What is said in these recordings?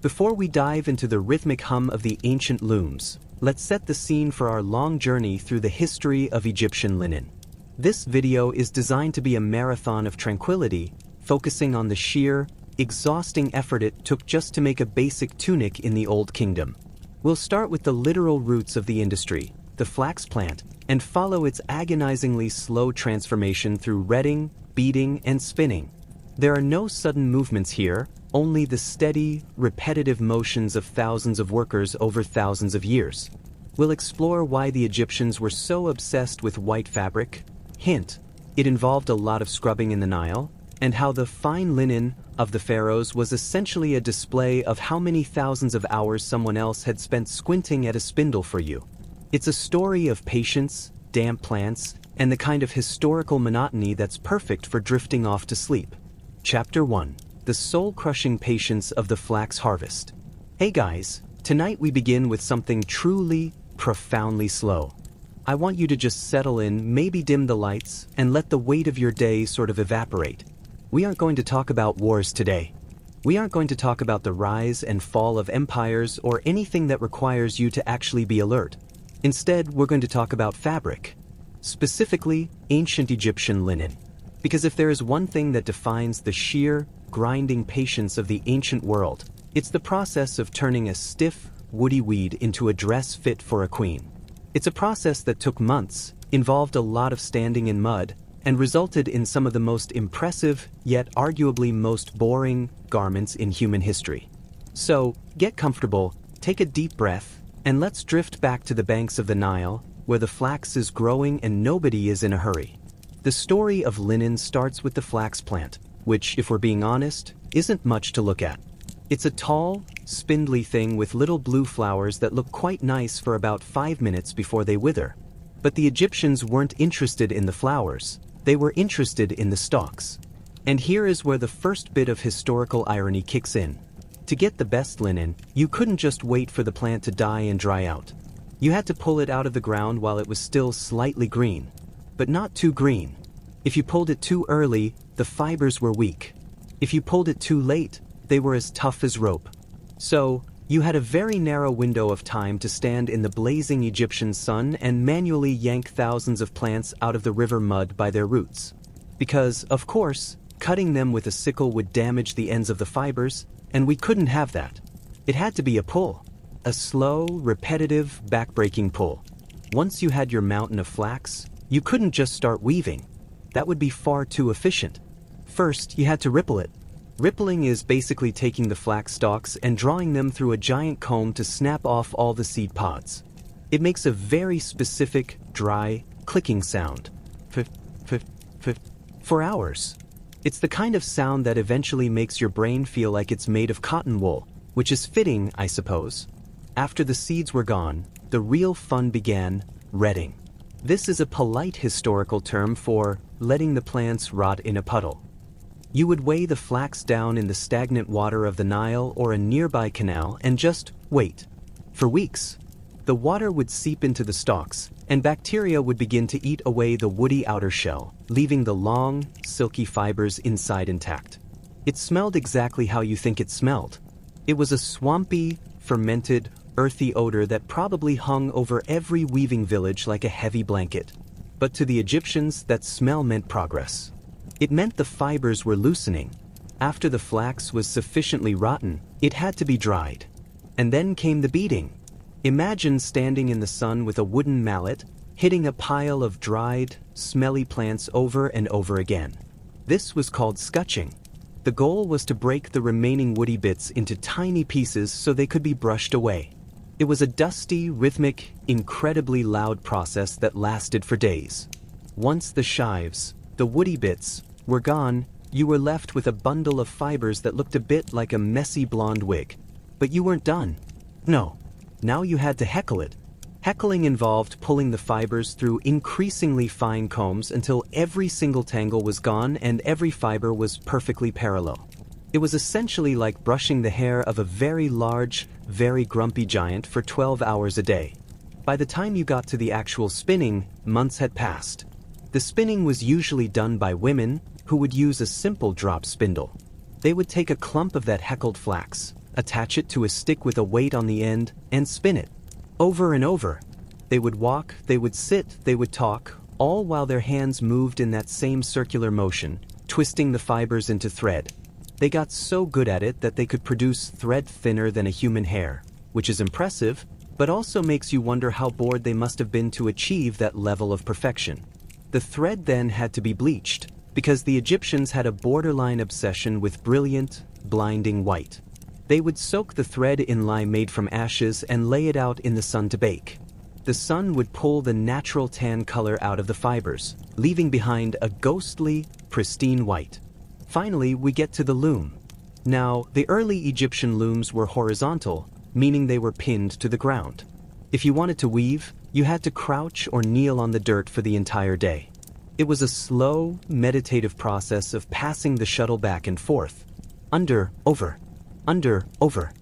Before we dive into the rhythmic hum of the ancient looms, let's set the scene for our long journey through the history of Egyptian linen. This video is designed to be a marathon of tranquility, focusing on the sheer, exhausting effort it took just to make a basic tunic in the Old Kingdom. We'll start with the literal roots of the industry, the flax plant, and follow its agonizingly slow transformation through retting, beating, and spinning. There are no sudden movements here, only the steady, repetitive motions of thousands of workers over thousands of years. We'll explore why the Egyptians were so obsessed with white fabric. Hint: it involved a lot of scrubbing in the Nile, and how the fine linen of the pharaohs was essentially a display of how many thousands of hours someone else had spent squinting at a spindle for you. It's a story of patience, damp plants, and the kind of historical monotony that's perfect for drifting off to sleep. Chapter 1: The soul-crushing patience of the flax harvest. Hey guys, tonight we begin with something truly, profoundly slow. I want you to just settle in, maybe dim the lights, and let the weight of your day sort of evaporate. We aren't going to talk about wars today. We aren't going to talk about the rise and fall of empires or anything that requires you to actually be alert. Instead, we're going to talk about fabric. Specifically, ancient Egyptian linen. Because if there is one thing that defines the sheer, grinding patience of the ancient world, it's the process of turning a stiff, woody weed into a dress fit for a queen. It's a process that took months, involved a lot of standing in mud, and resulted in some of the most impressive, yet arguably most boring, garments in human history. So, get comfortable, take a deep breath, and let's drift back to the banks of the Nile, where the flax is growing and nobody is in a hurry. The story of linen starts with the flax plant, which, if we're being honest, isn't much to look at. It's a tall, spindly thing with little blue flowers that look quite nice for about 5 minutes before they wither. But the Egyptians weren't interested in the flowers, they were interested in the stalks. And here is where the first bit of historical irony kicks in. To get the best linen, you couldn't just wait for the plant to die and dry out. You had to pull it out of the ground while it was still slightly green, but not too green. If you pulled it too early, the fibers were weak. If you pulled it too late, they were as tough as rope. So, you had a very narrow window of time to stand in the blazing Egyptian sun and manually yank thousands of plants out of the river mud by their roots. Because, of course, cutting them with a sickle would damage the ends of the fibers, and we couldn't have that. It had to be a pull. A slow, repetitive, back-breaking pull. Once you had your mountain of flax, you couldn't just start weaving. That would be far too efficient. First, you had to ripple it. Rippling is basically taking the flax stalks and drawing them through a giant comb to snap off all the seed pods. It makes a very specific, dry, clicking sound. For hours. It's the kind of sound that eventually makes your brain feel like it's made of cotton wool, which is fitting, I suppose. After the seeds were gone, the real fun began: retting. This is a polite historical term for letting the plants rot in a puddle. You would weigh the flax down in the stagnant water of the Nile or a nearby canal and just wait. For weeks. The water would seep into the stalks, and bacteria would begin to eat away the woody outer shell, leaving the long, silky fibers inside intact. It smelled exactly how you think it smelled. It was a swampy, fermented, earthy odor that probably hung over every weaving village like a heavy blanket. But to the Egyptians, that smell meant progress. It meant the fibers were loosening. After the flax was sufficiently rotten, it had to be dried. And then came the beating. Imagine standing in the sun with a wooden mallet, hitting a pile of dried, smelly plants over and over again. This was called scutching. The goal was to break the remaining woody bits into tiny pieces so they could be brushed away. It was a dusty, rhythmic, incredibly loud process that lasted for days. Once the shives, the woody bits, were gone, you were left with a bundle of fibers that looked a bit like a messy blonde wig. But you weren't done. No. Now you had to heckle it. Heckling involved pulling the fibers through increasingly fine combs until every single tangle was gone and every fiber was perfectly parallel. It was essentially like brushing the hair of a very large, very grumpy giant for 12 hours a day. By the time you got to the actual spinning, months had passed. The spinning was usually done by women, who would use a simple drop spindle. They would take a clump of that heckled flax, attach it to a stick with a weight on the end, and spin it. Over and over. They would walk, they would sit, they would talk, all while their hands moved in that same circular motion, twisting the fibers into thread. They got so good at it that they could produce thread thinner than a human hair, which is impressive, but also makes you wonder how bored they must have been to achieve that level of perfection. The thread then had to be bleached, because the Egyptians had a borderline obsession with brilliant, blinding white. They would soak the thread in lye made from ashes and lay it out in the sun to bake. The sun would pull the natural tan color out of the fibers, leaving behind a ghostly, pristine white. Finally, we get to the loom. Now, the early Egyptian looms were horizontal, meaning they were pinned to the ground. If you wanted to weave, you had to crouch or kneel on the dirt for the entire day. It was a slow, meditative process of passing the shuttle back and forth. Under, over. Under, over.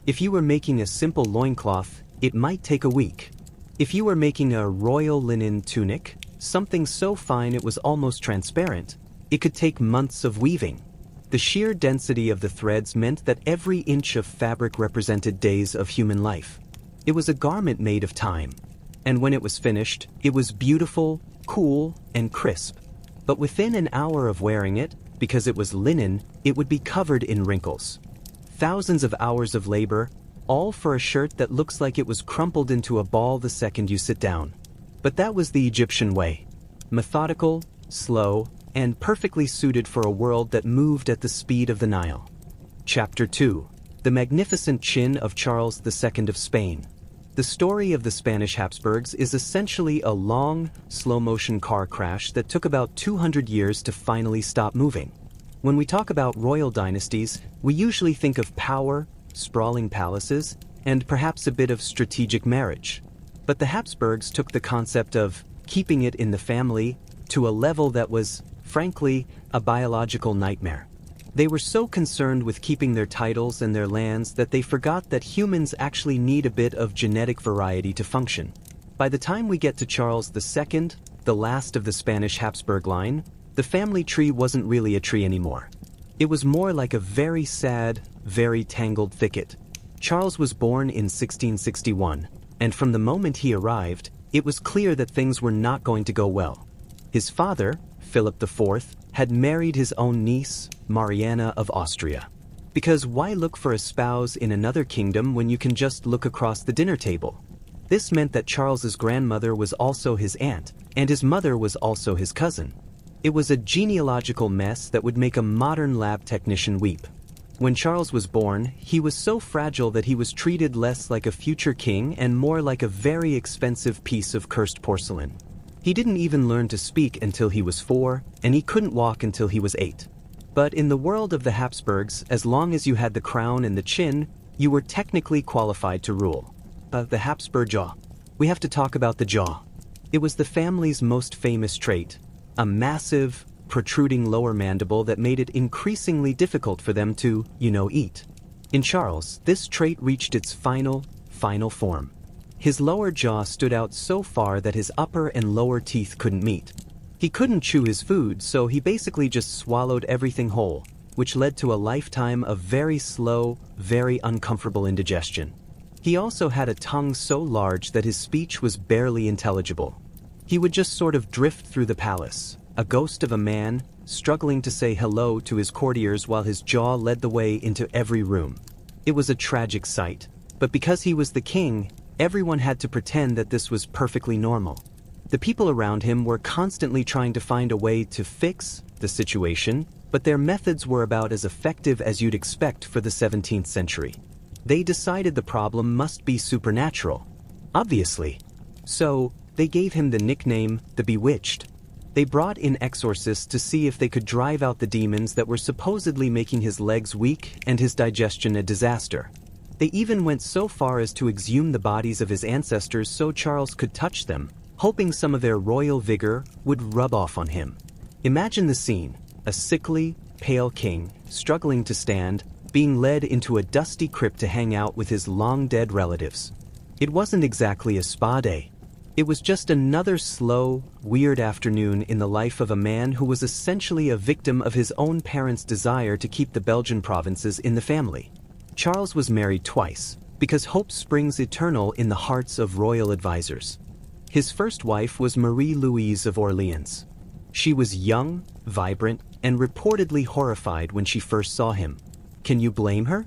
If you were making a simple loincloth, it might take a week. If you were making a royal linen tunic, something so fine it was almost transparent, it could take months of weaving. The sheer density of the threads meant that every inch of fabric represented days of human life. It was a garment made of time. And when it was finished, it was beautiful, cool, and crisp. But within an hour of wearing it, because it was linen, it would be covered in wrinkles. Thousands of hours of labor, all for a shirt that looks like it was crumpled into a ball the second you sit down. But that was the Egyptian way. Methodical, slow, and perfectly suited for a world that moved at the speed of the Nile. Chapter 2. The Magnificent Chin of Charles II of Spain. The story of the Spanish Habsburgs is essentially a long, slow-motion car crash that took about 200 years to finally stop moving. When we talk about royal dynasties, we usually think of power, sprawling palaces, and perhaps a bit of strategic marriage. But the Habsburgs took the concept of keeping it in the family to a level that was, frankly, a biological nightmare. They were so concerned with keeping their titles and their lands that they forgot that humans actually need a bit of genetic variety to function. By the time we get to Charles II, the last of the Spanish Habsburg line, the family tree wasn't really a tree anymore. It was more like a very sad, very tangled thicket. Charles was born in 1661, and from the moment he arrived, it was clear that things were not going to go well. His father, Philip IV, had married his own niece, Mariana of Austria. Because why look for a spouse in another kingdom when you can just look across the dinner table? This meant that Charles's grandmother was also his aunt, and his mother was also his cousin. It was a genealogical mess that would make a modern lab technician weep. When Charles was born, he was so fragile that he was treated less like a future king and more like a very expensive piece of cursed porcelain. He didn't even learn to speak until he was 4, and he couldn't walk until he was 8. But in the world of the Habsburgs, as long as you had the crown and the chin, you were technically qualified to rule. The Habsburg jaw. We have to talk about the jaw. It was the family's most famous trait, a massive, protruding lower mandible that made it increasingly difficult for them to, eat. In Charles, this trait reached its final form. His lower jaw stood out so far that his upper and lower teeth couldn't meet. He couldn't chew his food, so he basically just swallowed everything whole, which led to a lifetime of very slow, very uncomfortable indigestion. He also had a tongue so large that his speech was barely intelligible. He would just sort of drift through the palace, a ghost of a man, struggling to say hello to his courtiers while his jaw led the way into every room. It was a tragic sight, but because he was the king, everyone had to pretend that this was perfectly normal. The people around him were constantly trying to find a way to fix the situation, but their methods were about as effective as you'd expect for the 17th century. They decided the problem must be supernatural. Obviously. So, they gave him the nickname, the Bewitched. They brought in exorcists to see if they could drive out the demons that were supposedly making his legs weak and his digestion a disaster. They even went so far as to exhume the bodies of his ancestors so Charles could touch them, hoping some of their royal vigor would rub off on him. Imagine the scene, a sickly, pale king, struggling to stand, being led into a dusty crypt to hang out with his long-dead relatives. It wasn't exactly a spa day. It was just another slow, weird afternoon in the life of a man who was essentially a victim of his own parents' desire to keep the Belgian provinces in the family. Charles was married twice, because hope springs eternal in the hearts of royal advisors. His first wife was Marie-Louise of Orleans. She was young, vibrant, and reportedly horrified when she first saw him. Can you blame her?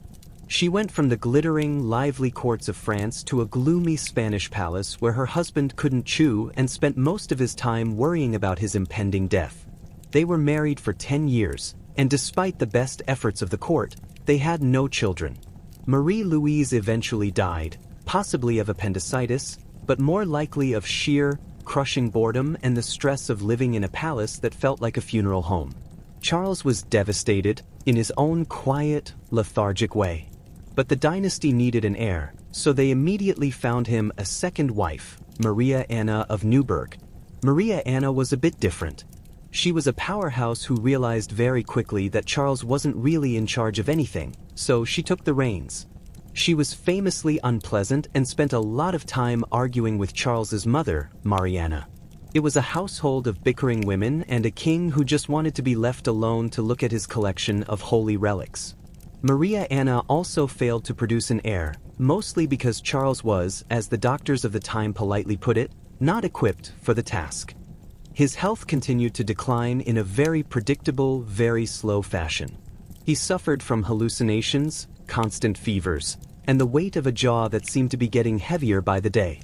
She went from the glittering, lively courts of France to a gloomy Spanish palace where her husband couldn't chew and spent most of his time worrying about his impending death. They were married for 10 years, and despite the best efforts of the court, they had no children. Marie-Louise eventually died, possibly of appendicitis, but more likely of sheer, crushing boredom and the stress of living in a palace that felt like a funeral home. Charles was devastated, in his own quiet, lethargic way. But the dynasty needed an heir, so they immediately found him a second wife, Maria Anna of Neuburg. Maria Anna was a bit different. She was a powerhouse who realized very quickly that Charles wasn't really in charge of anything, so she took the reins. She was famously unpleasant and spent a lot of time arguing with Charles's mother, Mariana. It was a household of bickering women and a king who just wanted to be left alone to look at his collection of holy relics. Maria Anna also failed to produce an heir, mostly because Charles was, as the doctors of the time politely put it, not equipped for the task. His health continued to decline in a very predictable, very slow fashion. He suffered from hallucinations, constant fevers, and the weight of a jaw that seemed to be getting heavier by the day.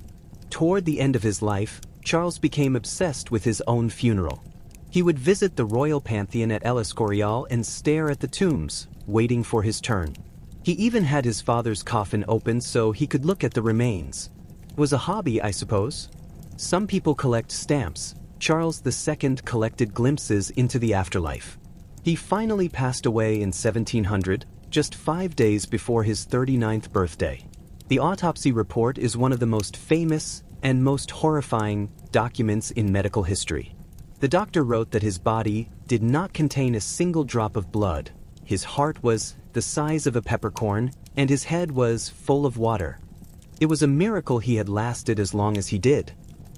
Toward the end of his life, Charles became obsessed with his own funeral. He would visit the royal pantheon at El Escorial and stare at the tombs, waiting for his turn. He even had his father's coffin open so he could look at the remains. It was a hobby, I suppose. Some people collect stamps. Charles II collected glimpses into the afterlife. He finally passed away in 1700, just 5 days before his 39th birthday. The autopsy report is one of the most famous and most horrifying documents in medical history. The doctor wrote that his body did not contain a single drop of blood. His heart was the size of a peppercorn, and his head was full of water. It was a miracle he had lasted as long as he did.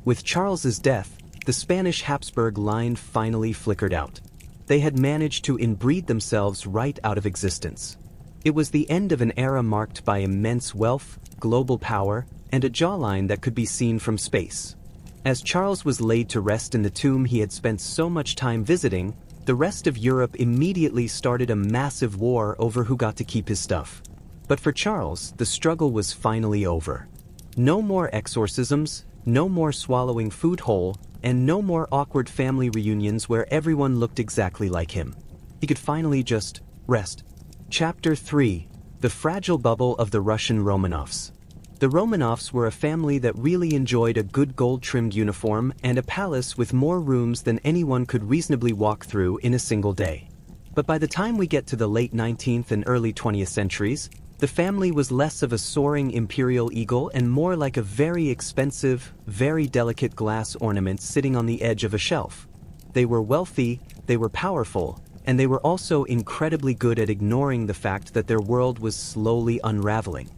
With Charles's death, the Spanish Habsburg line finally flickered out. They had managed to inbreed themselves right out of existence. It was the end of an era marked by immense wealth, global power, and a jawline that could be seen from space. As Charles was laid to rest in the tomb he had spent so much time visiting, the rest of Europe immediately started a massive war over who got to keep his stuff. But for Charles, the struggle was finally over. No more exorcisms, no more swallowing food whole, and no more awkward family reunions where everyone looked exactly like him. He could finally just rest. Chapter 3: The Fragile Bubble of the Russian Romanovs. The Romanovs were a family that really enjoyed a good gold-trimmed uniform and a palace with more rooms than anyone could reasonably walk through in a single day. But by the time we get to the late 19th and early 20th centuries, the family was less of a soaring imperial eagle and more like a very expensive, very delicate glass ornament sitting on the edge of a shelf. They were wealthy, they were powerful, and they were also incredibly good at ignoring the fact that their world was slowly unraveling.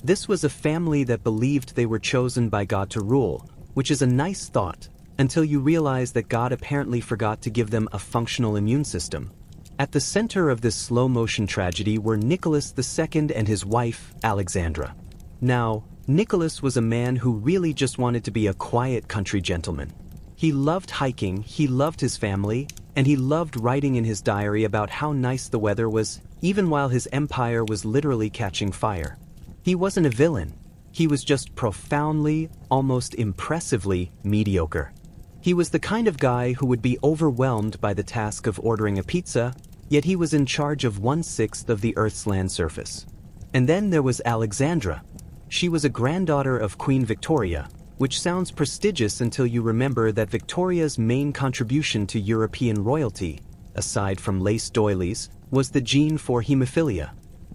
This was a family that believed they were chosen by God to rule, which is a nice thought, until you realize that God apparently forgot to give them a functional immune system. At the center of this slow-motion tragedy were Nicholas II and his wife, Alexandra. Now, Nicholas was a man who really just wanted to be a quiet country gentleman. He loved hiking, he loved his family, and he loved writing in his diary about how nice the weather was, even while his empire was literally catching fire. He wasn't a villain. He was just profoundly, almost impressively mediocre. He was the kind of guy who would be overwhelmed by the task of ordering a pizza, yet he was in charge of 1/6 of the Earth's land surface. And then there was Alexandra. She was a granddaughter of Queen Victoria, which sounds prestigious until you remember that Victoria's main contribution to European royalty, aside from lace doilies, was the gene for hemophilia.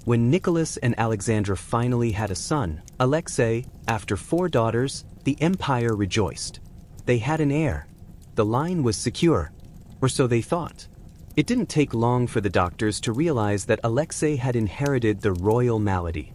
When Nicholas and Alexandra finally had a son, Alexei, after 4 daughters, the empire rejoiced. They had an heir. The line was secure, or so they thought. It didn't take long for the doctors to realize that Alexei had inherited the royal malady.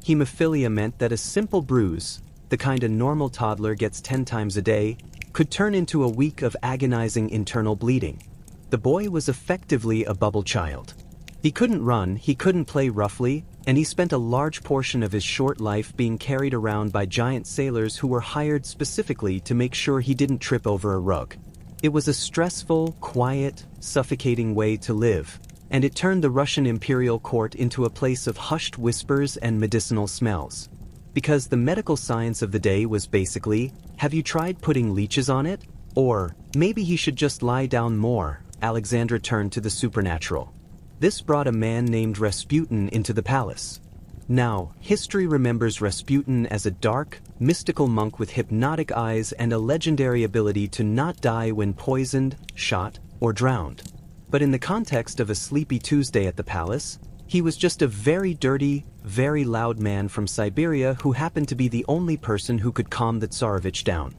Hemophilia meant that a simple bruise, the kind a normal toddler gets 10 times a day, could turn into a week of agonizing internal bleeding. The boy was effectively a bubble child. He couldn't run, he couldn't play roughly, and he spent a large portion of his short life being carried around by giant sailors who were hired specifically to make sure he didn't trip over a rug. It was a stressful, quiet, suffocating way to live, and it turned the Russian imperial court into a place of hushed whispers and medicinal smells. Because the medical science of the day was basically, have you tried putting leeches on it? Or, maybe he should just lie down more. Alexandra turned to the supernatural. This brought a man named Rasputin into the palace. Now, history remembers Rasputin as a dark, mystical monk with hypnotic eyes and a legendary ability to not die when poisoned, shot, or drowned. But in the context of a sleepy Tuesday at the palace, he was just a very dirty, very loud man from Siberia who happened to be the only person who could calm the Tsarevich down.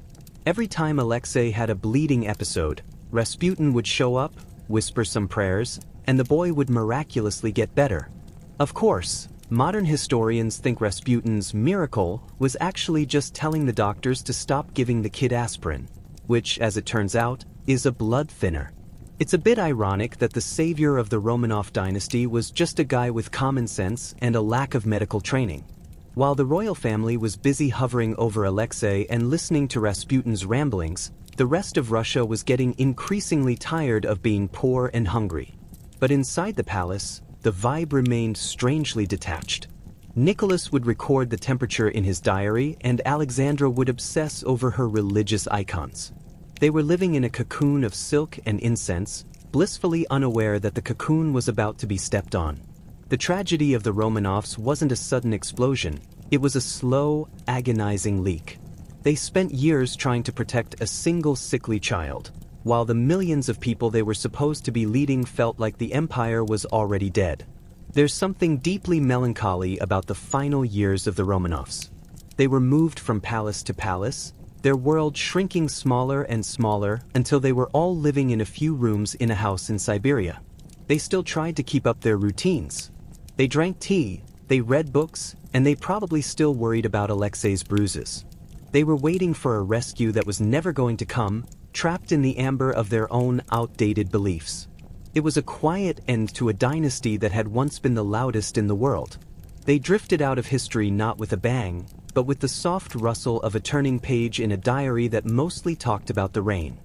Every time Alexei had a bleeding episode, Rasputin would show up, whisper some prayers, and the boy would miraculously get better. Of course, modern historians think Rasputin's miracle was actually just telling the doctors to stop giving the kid aspirin, which, as it turns out, is a blood thinner. It's a bit ironic that the savior of the Romanov dynasty was just a guy with common sense and a lack of medical training. While the royal family was busy hovering over Alexei and listening to Rasputin's ramblings, the rest of Russia was getting increasingly tired of being poor and hungry. But inside the palace, the vibe remained strangely detached. Nicholas would record the temperature in his diary, and Alexandra would obsess over her religious icons. They were living in a cocoon of silk and incense, blissfully unaware that the cocoon was about to be stepped on. The tragedy of the Romanovs wasn't a sudden explosion, it was a slow, agonizing leak. They spent years trying to protect a single sickly child, while the millions of people they were supposed to be leading felt like the empire was already dead. There's something deeply melancholy about the final years of the Romanovs. They were moved from palace to palace, their world shrinking smaller and smaller until they were all living in a few rooms in a house in Siberia. They still tried to keep up their routines. They drank tea, they read books, and they probably still worried about Alexei's bruises. They were waiting for a rescue that was never going to come, trapped in the amber of their own outdated beliefs. It was a quiet end to a dynasty that had once been the loudest in the world. They drifted out of history not with a bang, but with the soft rustle of a turning page in a diary that mostly talked about the reign.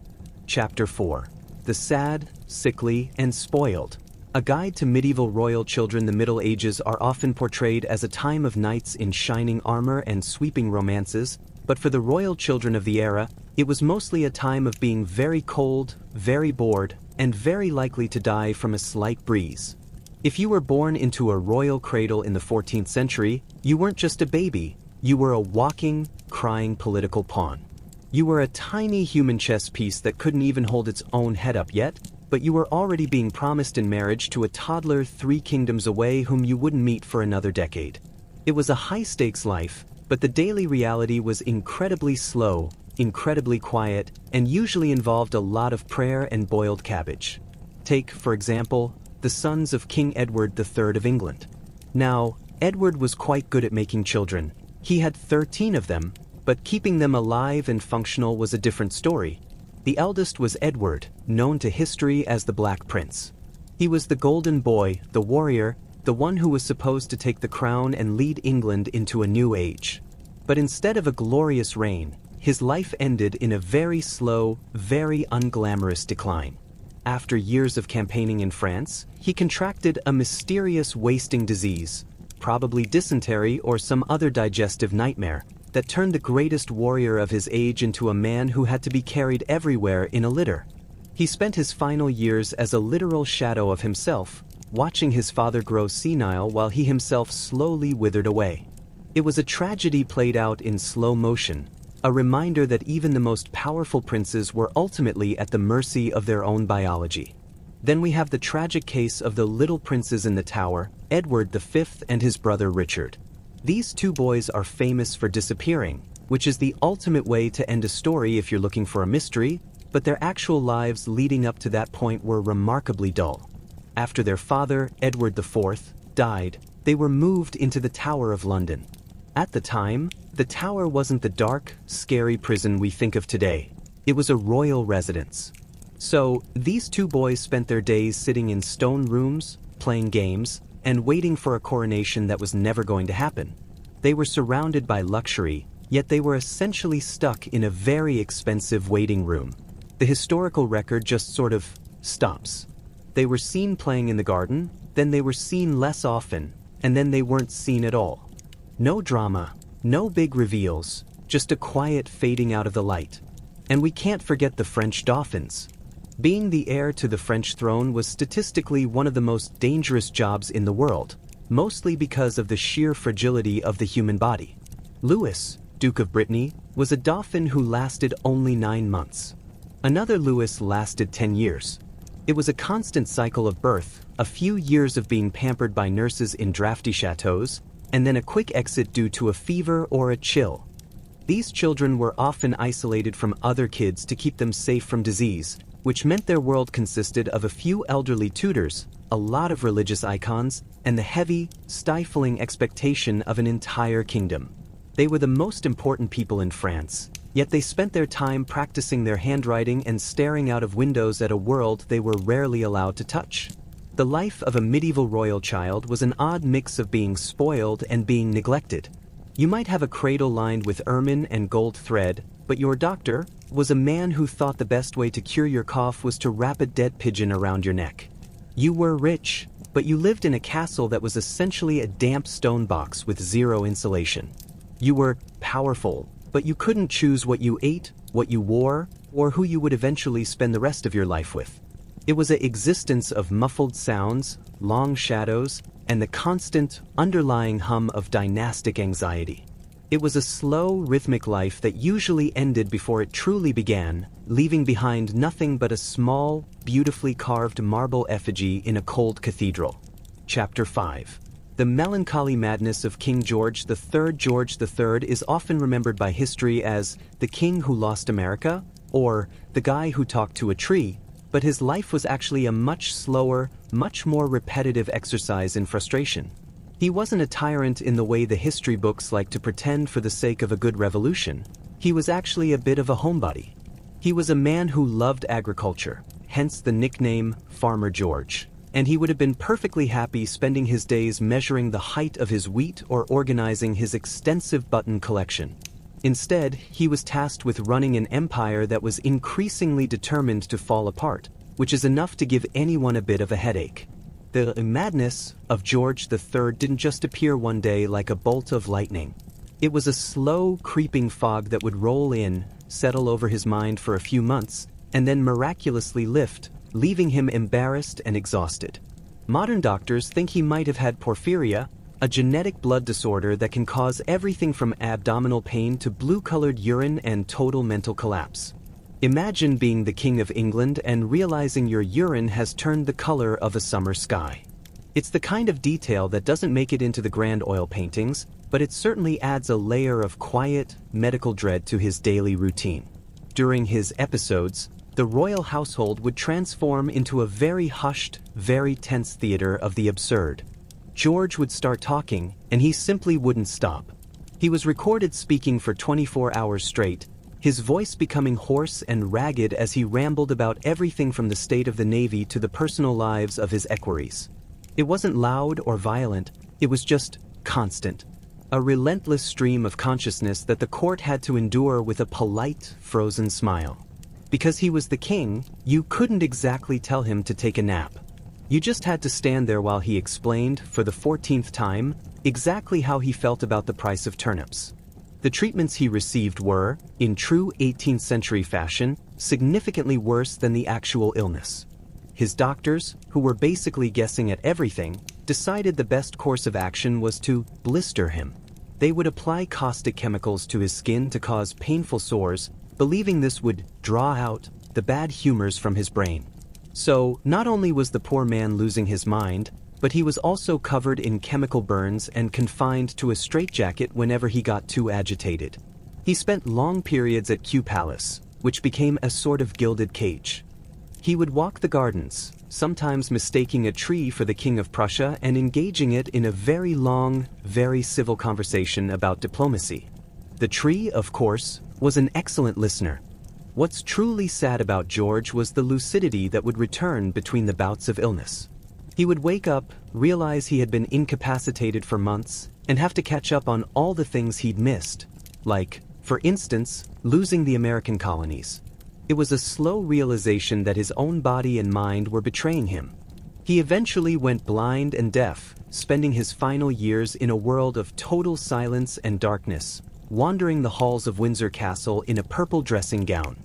Chapter 4. The Sad, Sickly, and Spoiled. A guide to medieval royal children. The Middle Ages are often portrayed as a time of knights in shining armor and sweeping romances, but for the royal children of the era, it was mostly a time of being very cold, very bored, and very likely to die from a slight breeze. If you were born into a royal cradle in the 14th century, you weren't just a baby, you were a walking, crying political pawn. You were a tiny human chess piece that couldn't even hold its own head up yet, but you were already being promised in marriage to a toddler 3 kingdoms away whom you wouldn't meet for another decade. It was a high-stakes life, but the daily reality was incredibly slow, incredibly quiet, and usually involved a lot of prayer and boiled cabbage. Take, for example, the sons of King Edward III of England. Now, Edward was quite good at making children. He had 13 of them, but keeping them alive and functional was a different story. The eldest was Edward, known to history as the Black Prince. He was the golden boy, the warrior, the one who was supposed to take the crown and lead England into a new age. But instead of a glorious reign, his life ended in a very slow, very unglamorous decline. After years of campaigning in France, he contracted a mysterious wasting disease, probably dysentery or some other digestive nightmare, that turned the greatest warrior of his age into a man who had to be carried everywhere in a litter. He spent his final years as a literal shadow of himself, watching his father grow senile while he himself slowly withered away. It was a tragedy played out in slow motion, a reminder that even the most powerful princes were ultimately at the mercy of their own biology. Then we have the tragic case of the little princes in the tower, Edward V and his brother Richard. These 2 boys are famous for disappearing, which is the ultimate way to end a story if you're looking for a mystery, but their actual lives leading up to that point were remarkably dull. After their father, Edward IV, died, they were moved into the Tower of London. At the time, the Tower wasn't the dark, scary prison we think of today. It was a royal residence. So, these 2 boys spent their days sitting in stone rooms, playing games, and waiting for a coronation that was never going to happen. They were surrounded by luxury, yet they were essentially stuck in a very expensive waiting room. The historical record just sort of stops. They were seen playing in the garden, then they were seen less often, and then they weren't seen at all. No drama, no big reveals, just a quiet fading out of the light. And we can't forget the French dauphins. Being the heir to the French throne was statistically one of the most dangerous jobs in the world, mostly because of the sheer fragility of the human body. Louis, Duke of Brittany, was a dauphin who lasted only 9 months. Another Louis lasted 10 years. It was a constant cycle of birth, a few years of being pampered by nurses in drafty chateaus, and then a quick exit due to a fever or a chill. These children were often isolated from other kids to keep them safe from disease, which meant their world consisted of a few elderly tutors, a lot of religious icons, and the heavy, stifling expectation of an entire kingdom. They were the most important people in France, yet they spent their time practicing their handwriting and staring out of windows at a world they were rarely allowed to touch. The life of a medieval royal child was an odd mix of being spoiled and being neglected. You might have a cradle lined with ermine and gold thread, but your doctor was a man who thought the best way to cure your cough was to wrap a dead pigeon around your neck. You were rich, but you lived in a castle that was essentially a damp stone box with zero insulation. You were powerful, but you couldn't choose what you ate, what you wore, or who you would eventually spend the rest of your life with. It was an existence of muffled sounds, long shadows, and the constant, underlying hum of dynastic anxiety. It was a slow, rhythmic life that usually ended before it truly began, leaving behind nothing but a small, beautifully carved marble effigy in a cold cathedral. Chapter 5. The melancholy madness of King George III. George III is often remembered by history as the king who lost America, or the guy who talked to a tree, but his life was actually a much slower, much more repetitive exercise in frustration. He wasn't a tyrant in the way the history books like to pretend for the sake of a good revolution. He was actually a bit of a homebody. He was a man who loved agriculture, hence the nickname Farmer George, and he would have been perfectly happy spending his days measuring the height of his wheat or organizing his extensive button collection. Instead, he was tasked with running an empire that was increasingly determined to fall apart, which is enough to give anyone a bit of a headache. The madness of George III didn't just appear one day like a bolt of lightning. It was a slow, creeping fog that would roll in, settle over his mind for a few months, and then miraculously lift, leaving him embarrassed and exhausted. Modern doctors think he might have had porphyria, a genetic blood disorder that can cause everything from abdominal pain to blue-colored urine and total mental collapse. Imagine being the King of England and realizing your urine has turned the color of a summer sky. It's the kind of detail that doesn't make it into the grand oil paintings, but it certainly adds a layer of quiet, medical dread to his daily routine. During his episodes, the royal household would transform into a very hushed, very tense theater of the absurd. George would start talking, and he simply wouldn't stop. He was recorded speaking for 24 hours straight, his voice becoming hoarse and ragged as he rambled about everything from the state of the Navy to the personal lives of his equerries. It wasn't loud or violent, it was just constant. A relentless stream of consciousness that the court had to endure with a polite, frozen smile. Because he was the king, you couldn't exactly tell him to take a nap. You just had to stand there while he explained, for the 14th time, exactly how he felt about the price of turnips. The treatments he received were, in true 18th century fashion, significantly worse than the actual illness. His doctors, who were basically guessing at everything, decided the best course of action was to blister him. They would apply caustic chemicals to his skin to cause painful sores, believing this would draw out the bad humors from his brain. So, not only was the poor man losing his mind, but he was also covered in chemical burns and confined to a straitjacket whenever he got too agitated. He spent long periods at Kew Palace, which became a sort of gilded cage. He would walk the gardens, sometimes mistaking a tree for the King of Prussia and engaging it in a very long, very civil conversation about diplomacy. The tree, of course, was an excellent listener. What's truly sad about George was the lucidity that would return between the bouts of illness. He would wake up, realize he had been incapacitated for months, and have to catch up on all the things he'd missed, like, for instance, losing the American colonies. It was a slow realization that his own body and mind were betraying him. He eventually went blind and deaf, spending his final years in a world of total silence and darkness, wandering the halls of Windsor Castle in a purple dressing gown.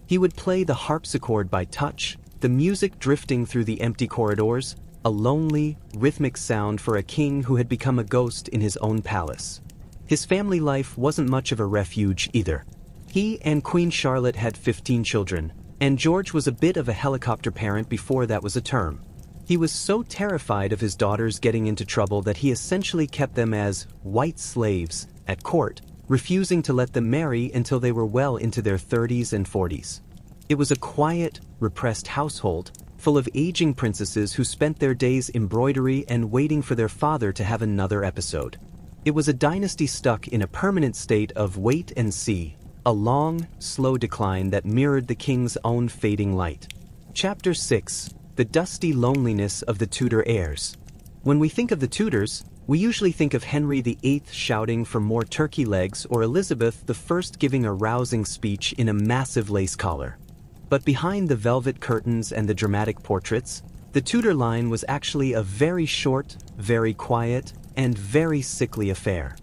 He would play the harpsichord by touch, the music drifting through the empty corridors, a lonely, rhythmic sound for a king who had become a ghost in his own palace. His family life wasn't much of a refuge either. He and Queen Charlotte had 15 children, and George was a bit of a helicopter parent before that was a term. He was so terrified of his daughters getting into trouble that he essentially kept them as white slaves at court, refusing to let them marry until they were well into their 30s and 40s. It was a quiet, repressed household, full of aging princesses who spent their days embroidery and waiting for their father to have another episode. It was a dynasty stuck in a permanent state of wait and see, a long, slow decline that mirrored the king's own fading light. Chapter 6: The Dusty Loneliness of the Tudor Heirs. When we think of the Tudors, we usually think of Henry VIII shouting for more turkey legs or Elizabeth I giving a rousing speech in a massive lace collar. But behind the velvet curtains and the dramatic portraits, the Tudor line was actually a very short, very quiet, and very sickly affair.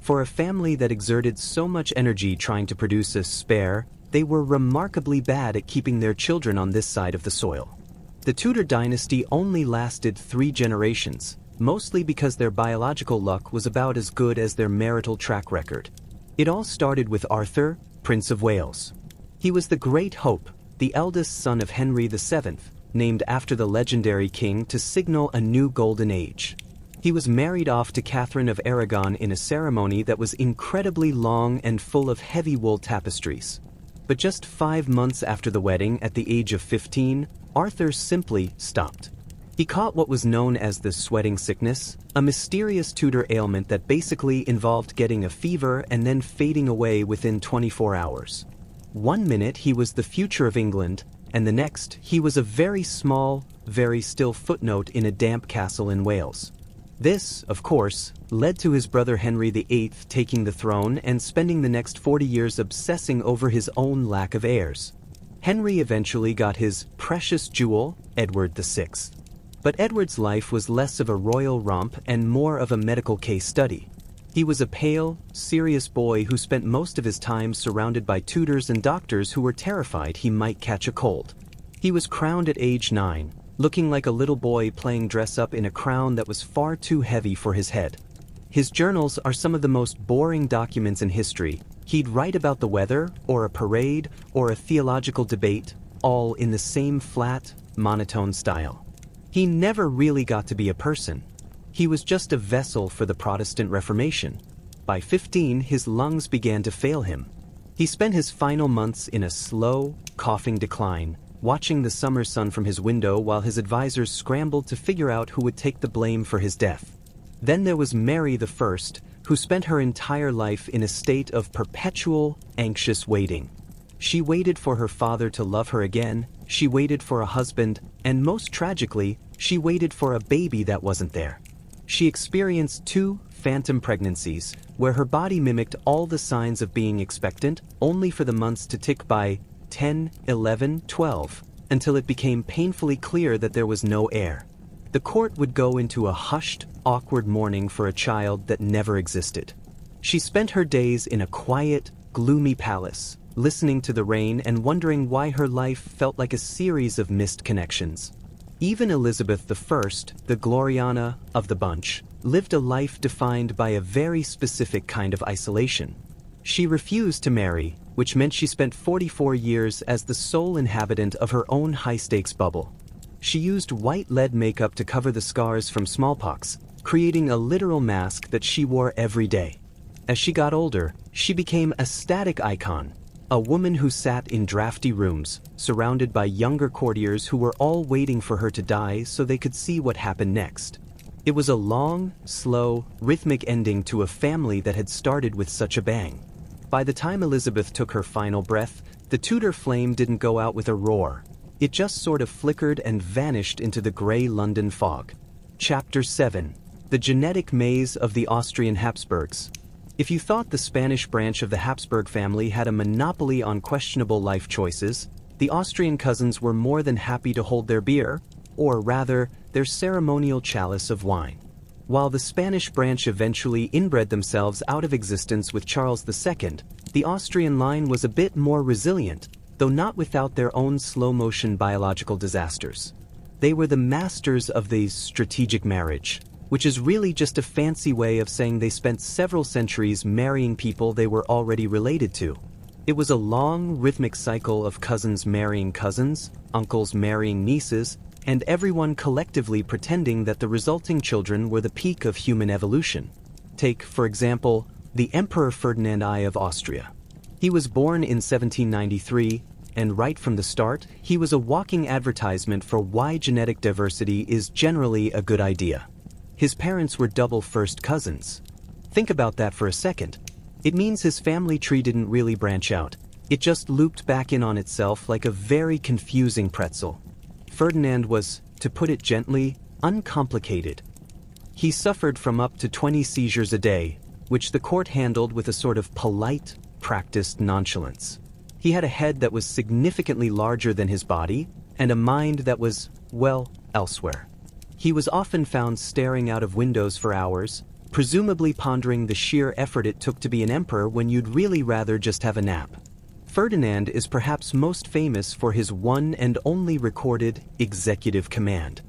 For a family that exerted so much energy trying to produce a spare, they were remarkably bad at keeping their children on this side of the soil. The Tudor dynasty only lasted 3 generations, mostly because their biological luck was about as good as their marital track record. It all started with Arthur, Prince of Wales. He was the Great Hope, the eldest son of Henry VII, named after the legendary king to signal a new golden age. He was married off to Catherine of Aragon in a ceremony that was incredibly long and full of heavy wool tapestries. But just 5 months after the wedding, at the age of 15, Arthur simply stopped. He caught what was known as the sweating sickness, a mysterious Tudor ailment that basically involved getting a fever and then fading away within 24 hours. One minute he was the future of England, and the next he was a very small, very still footnote in a damp castle in Wales. This, of course, led to his brother Henry VIII taking the throne and spending the next 40 years obsessing over his own lack of heirs. Henry eventually got his precious jewel, Edward VI. But Edward's life was less of a royal romp and more of a medical case study. He was a pale, serious boy who spent most of his time surrounded by tutors and doctors who were terrified he might catch a cold. He was crowned at age 9, looking like a little boy playing dress-up in a crown that was far too heavy for his head. His journals are some of the most boring documents in history. He'd write about the weather, or a parade, or a theological debate, all in the same flat, monotone style. He never really got to be a person. He was just a vessel for the Protestant Reformation. By 15, his lungs began to fail him. He spent his final months in a slow, coughing decline, watching the summer sun from his window while his advisors scrambled to figure out who would take the blame for his death. Then there was Mary I, who spent her entire life in a state of perpetual, anxious waiting. She waited for her father to love her again, she waited for a husband, and most tragically, she waited for a baby that wasn't there. She experienced 2 phantom pregnancies, where her body mimicked all the signs of being expectant, only for the months to tick by 10, 11, 12, until it became painfully clear that there was no heir. The court would go into a hushed, awkward mourning for a child that never existed. She spent her days in a quiet, gloomy palace, listening to the rain and wondering why her life felt like a series of missed connections. Even Elizabeth I, the Gloriana of the bunch, lived a life defined by a very specific kind of isolation. She refused to marry, which meant she spent 44 years as the sole inhabitant of her own high-stakes bubble. She used white lead makeup to cover the scars from smallpox, creating a literal mask that she wore every day. As she got older, she became a static icon, a woman who sat in drafty rooms, surrounded by younger courtiers who were all waiting for her to die so they could see what happened next. It was a long, slow, rhythmic ending to a family that had started with such a bang. By the time Elizabeth took her final breath, the Tudor flame didn't go out with a roar. It just sort of flickered and vanished into the grey London fog. Chapter 7. The Genetic Maze of the Austrian Habsburgs. If you thought the Spanish branch of the Habsburg family had a monopoly on questionable life choices, the Austrian cousins were more than happy to hold their beer, or rather, their ceremonial chalice of wine. While the Spanish branch eventually inbred themselves out of existence with Charles II, the Austrian line was a bit more resilient, though not without their own slow-motion biological disasters. They were the masters of the strategic marriage, which is really just a fancy way of saying they spent several centuries marrying people they were already related to. It was a long, rhythmic cycle of cousins marrying cousins, uncles marrying nieces, and everyone collectively pretending that the resulting children were the peak of human evolution. Take, for example, the Emperor Ferdinand I of Austria. He was born in 1793, and right from the start, he was a walking advertisement for why genetic diversity is generally a good idea. His parents were double first cousins. Think about that for a second. It means his family tree didn't really branch out. It just looped back in on itself like a very confusing pretzel. Ferdinand was, to put it gently, uncomplicated. He suffered from up to 20 seizures a day, which the court handled with a sort of polite, practiced nonchalance. He had a head that was significantly larger than his body, and a mind that was, well, elsewhere. He was often found staring out of windows for hours, presumably pondering the sheer effort it took to be an emperor when you'd really rather just have a nap. Ferdinand is perhaps most famous for his one and only recorded executive command.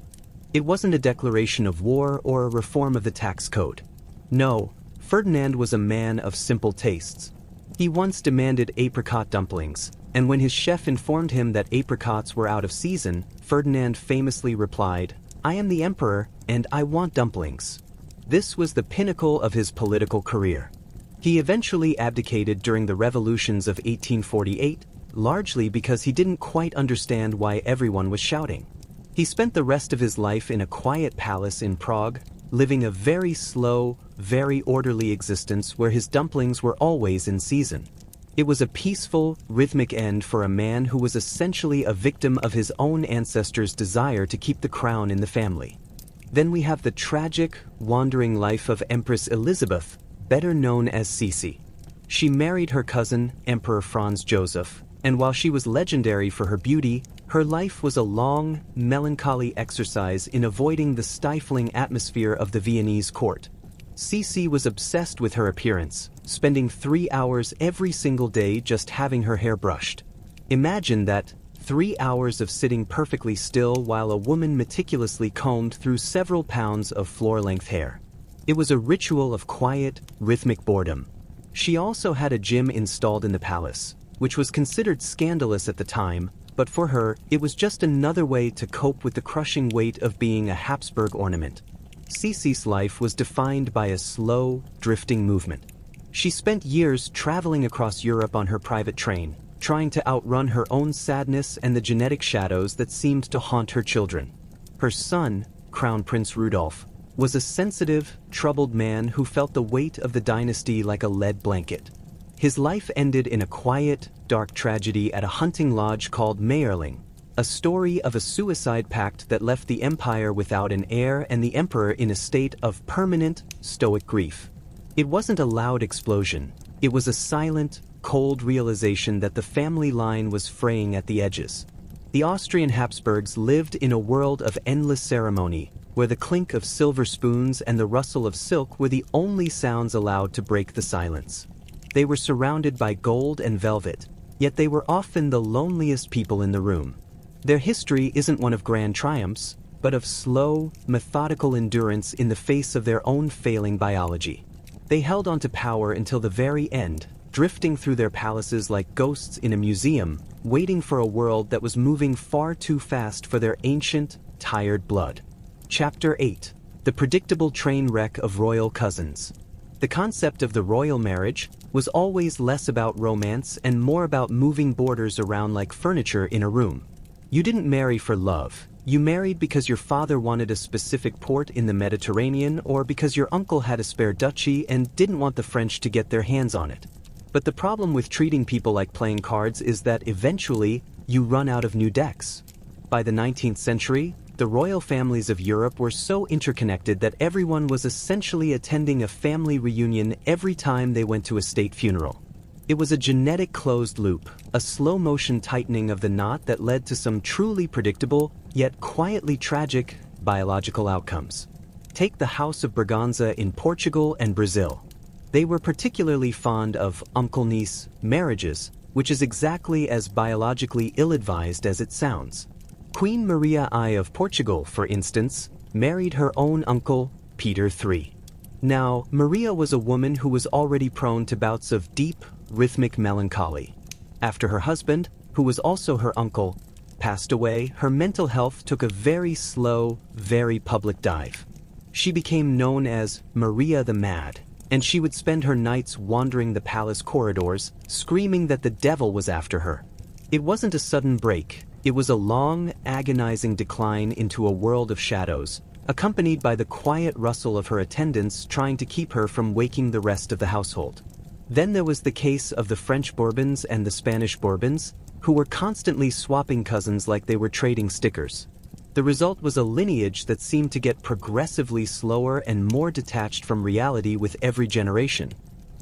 It wasn't a declaration of war or a reform of the tax code. No, Ferdinand was a man of simple tastes. He once demanded apricot dumplings, and when his chef informed him that apricots were out of season, Ferdinand famously replied, "I am the emperor, and I want dumplings." This was the pinnacle of his political career. He eventually abdicated during the revolutions of 1848, largely because he didn't quite understand why everyone was shouting. He spent the rest of his life in a quiet palace in Prague, living a very slow, very orderly existence where his dumplings were always in season. It was a peaceful, rhythmic end for a man who was essentially a victim of his own ancestors' desire to keep the crown in the family. Then we have the tragic, wandering life of Empress Elizabeth, better known as Sisi. She married her cousin, Emperor Franz Joseph, and while she was legendary for her beauty, her life was a long, melancholy exercise in avoiding the stifling atmosphere of the Viennese court. Sisi was obsessed with her appearance, spending 3 hours every single day just having her hair brushed. Imagine that, 3 hours of sitting perfectly still while a woman meticulously combed through several pounds of floor-length hair. It was a ritual of quiet, rhythmic boredom. She also had a gym installed in the palace, which was considered scandalous at the time, but for her, it was just another way to cope with the crushing weight of being a Habsburg ornament. Sisi's life was defined by a slow, drifting movement. She spent years traveling across Europe on her private train, trying to outrun her own sadness and the genetic shadows that seemed to haunt her children. Her son, Crown Prince Rudolf, was a sensitive, troubled man who felt the weight of the dynasty like a lead blanket. His life ended in a quiet, dark tragedy at a hunting lodge called Mayerling, a story of a suicide pact that left the empire without an heir and the emperor in a state of permanent, stoic grief. It wasn't a loud explosion. It was a silent, cold realization that the family line was fraying at the edges. The Austrian Habsburgs lived in a world of endless ceremony, where the clink of silver spoons and the rustle of silk were the only sounds allowed to break the silence. They were surrounded by gold and velvet, yet they were often the loneliest people in the room. Their history isn't one of grand triumphs, but of slow, methodical endurance in the face of their own failing biology. They held on to power until the very end, drifting through their palaces like ghosts in a museum, waiting for a world that was moving far too fast for their ancient, tired blood. Chapter 8. The Predictable Train Wreck of Royal Cousins. The concept of the royal marriage was always less about romance and more about moving borders around like furniture in a room. You didn't marry for love. You married because your father wanted a specific port in the Mediterranean or because your uncle had a spare duchy and didn't want the French to get their hands on it. But the problem with treating people like playing cards is that eventually, you run out of new decks. By the 19th century, the royal families of Europe were so interconnected that everyone was essentially attending a family reunion every time they went to a state funeral. It was a genetic closed loop, a slow-motion tightening of the knot that led to some truly predictable, yet quietly tragic, biological outcomes. Take the House of Braganza in Portugal and Brazil. They were particularly fond of uncle-niece marriages, which is exactly as biologically ill-advised as it sounds. Queen Maria I of Portugal, for instance, married her own uncle, Peter III. Now, Maria was a woman who was already prone to bouts of deep, rhythmic melancholy. After her husband, who was also her uncle, passed away, her mental health took a very slow, very public dive. She became known as Maria the Mad, and she would spend her nights wandering the palace corridors, screaming that the devil was after her. It wasn't a sudden break, it was a long, agonizing decline into a world of shadows, accompanied by the quiet rustle of her attendants trying to keep her from waking the rest of the household. Then there was the case of the French Bourbons and the Spanish Bourbons, who were constantly swapping cousins like they were trading stickers. The result was a lineage that seemed to get progressively slower and more detached from reality with every generation.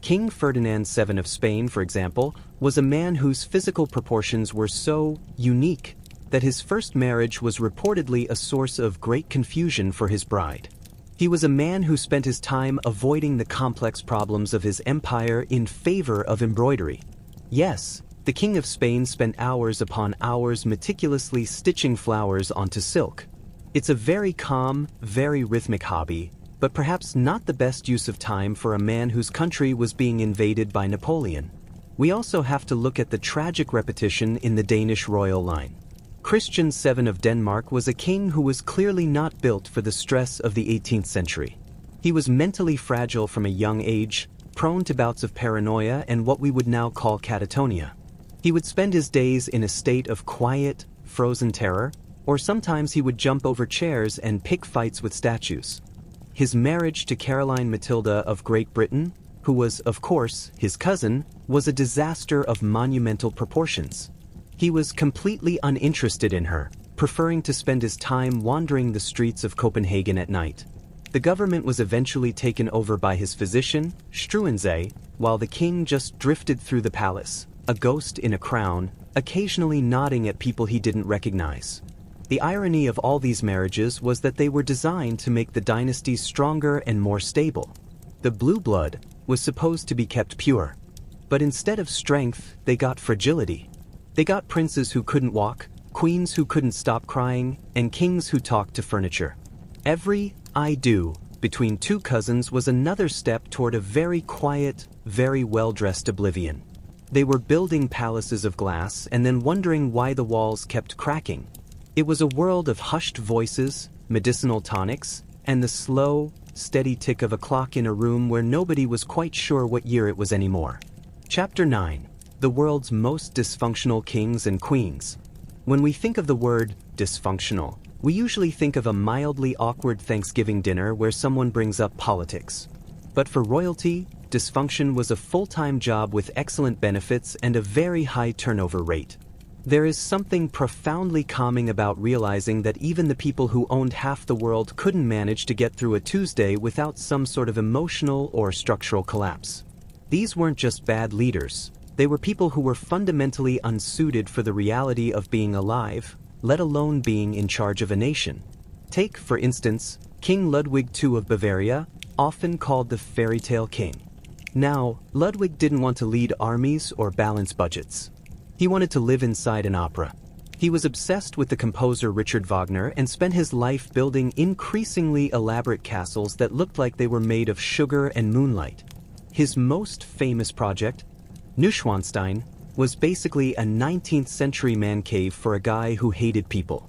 King Ferdinand VII of Spain, for example, was a man whose physical proportions were so unique that his first marriage was reportedly a source of great confusion for his bride. He was a man who spent his time avoiding the complex problems of his empire in favor of embroidery. Yes, the King of Spain spent hours upon hours meticulously stitching flowers onto silk. It's a very calm, very rhythmic hobby, but perhaps not the best use of time for a man whose country was being invaded by Napoleon. We also have to look at the tragic repetition in the Danish royal line. Christian VII of Denmark was a king who was clearly not built for the stress of the 18th century. He was mentally fragile from a young age, prone to bouts of paranoia and what we would now call catatonia. He would spend his days in a state of quiet, frozen terror, or sometimes he would jump over chairs and pick fights with statues. His marriage to Caroline Matilda of Great Britain, who was, of course, his cousin, was a disaster of monumental proportions. He was completely uninterested in her, preferring to spend his time wandering the streets of Copenhagen at night. The government was eventually taken over by his physician, Struensee, while the king just drifted through the palace, a ghost in a crown, occasionally nodding at people he didn't recognize. The irony of all these marriages was that they were designed to make the dynasties stronger and more stable. The blue blood was supposed to be kept pure. But instead of strength, they got fragility. They got princes who couldn't walk, queens who couldn't stop crying, and kings who talked to furniture. Every "I do" between two cousins was another step toward a very quiet, very well-dressed oblivion. They were building palaces of glass and then wondering why the walls kept cracking. It was a world of hushed voices, medicinal tonics, and the slow, steady tick of a clock in a room where nobody was quite sure what year it was anymore. Chapter 9. The World's Most Dysfunctional Kings and Queens. When we think of the word dysfunctional, we usually think of a mildly awkward Thanksgiving dinner where someone brings up politics. But for royalty, dysfunction was a full-time job with excellent benefits and a very high turnover rate. There is something profoundly calming about realizing that even the people who owned half the world couldn't manage to get through a Tuesday without some sort of emotional or structural collapse. These weren't just bad leaders. They were people who were fundamentally unsuited for the reality of being alive, let alone being in charge of a nation. Take, for instance, King Ludwig II of Bavaria, often called the fairy tale king. Now, Ludwig didn't want to lead armies or balance budgets. He wanted to live inside an opera. He was obsessed with the composer Richard Wagner and spent his life building increasingly elaborate castles that looked like they were made of sugar and moonlight. His most famous project, Neuschwanstein, was basically a 19th century man cave for a guy who hated people.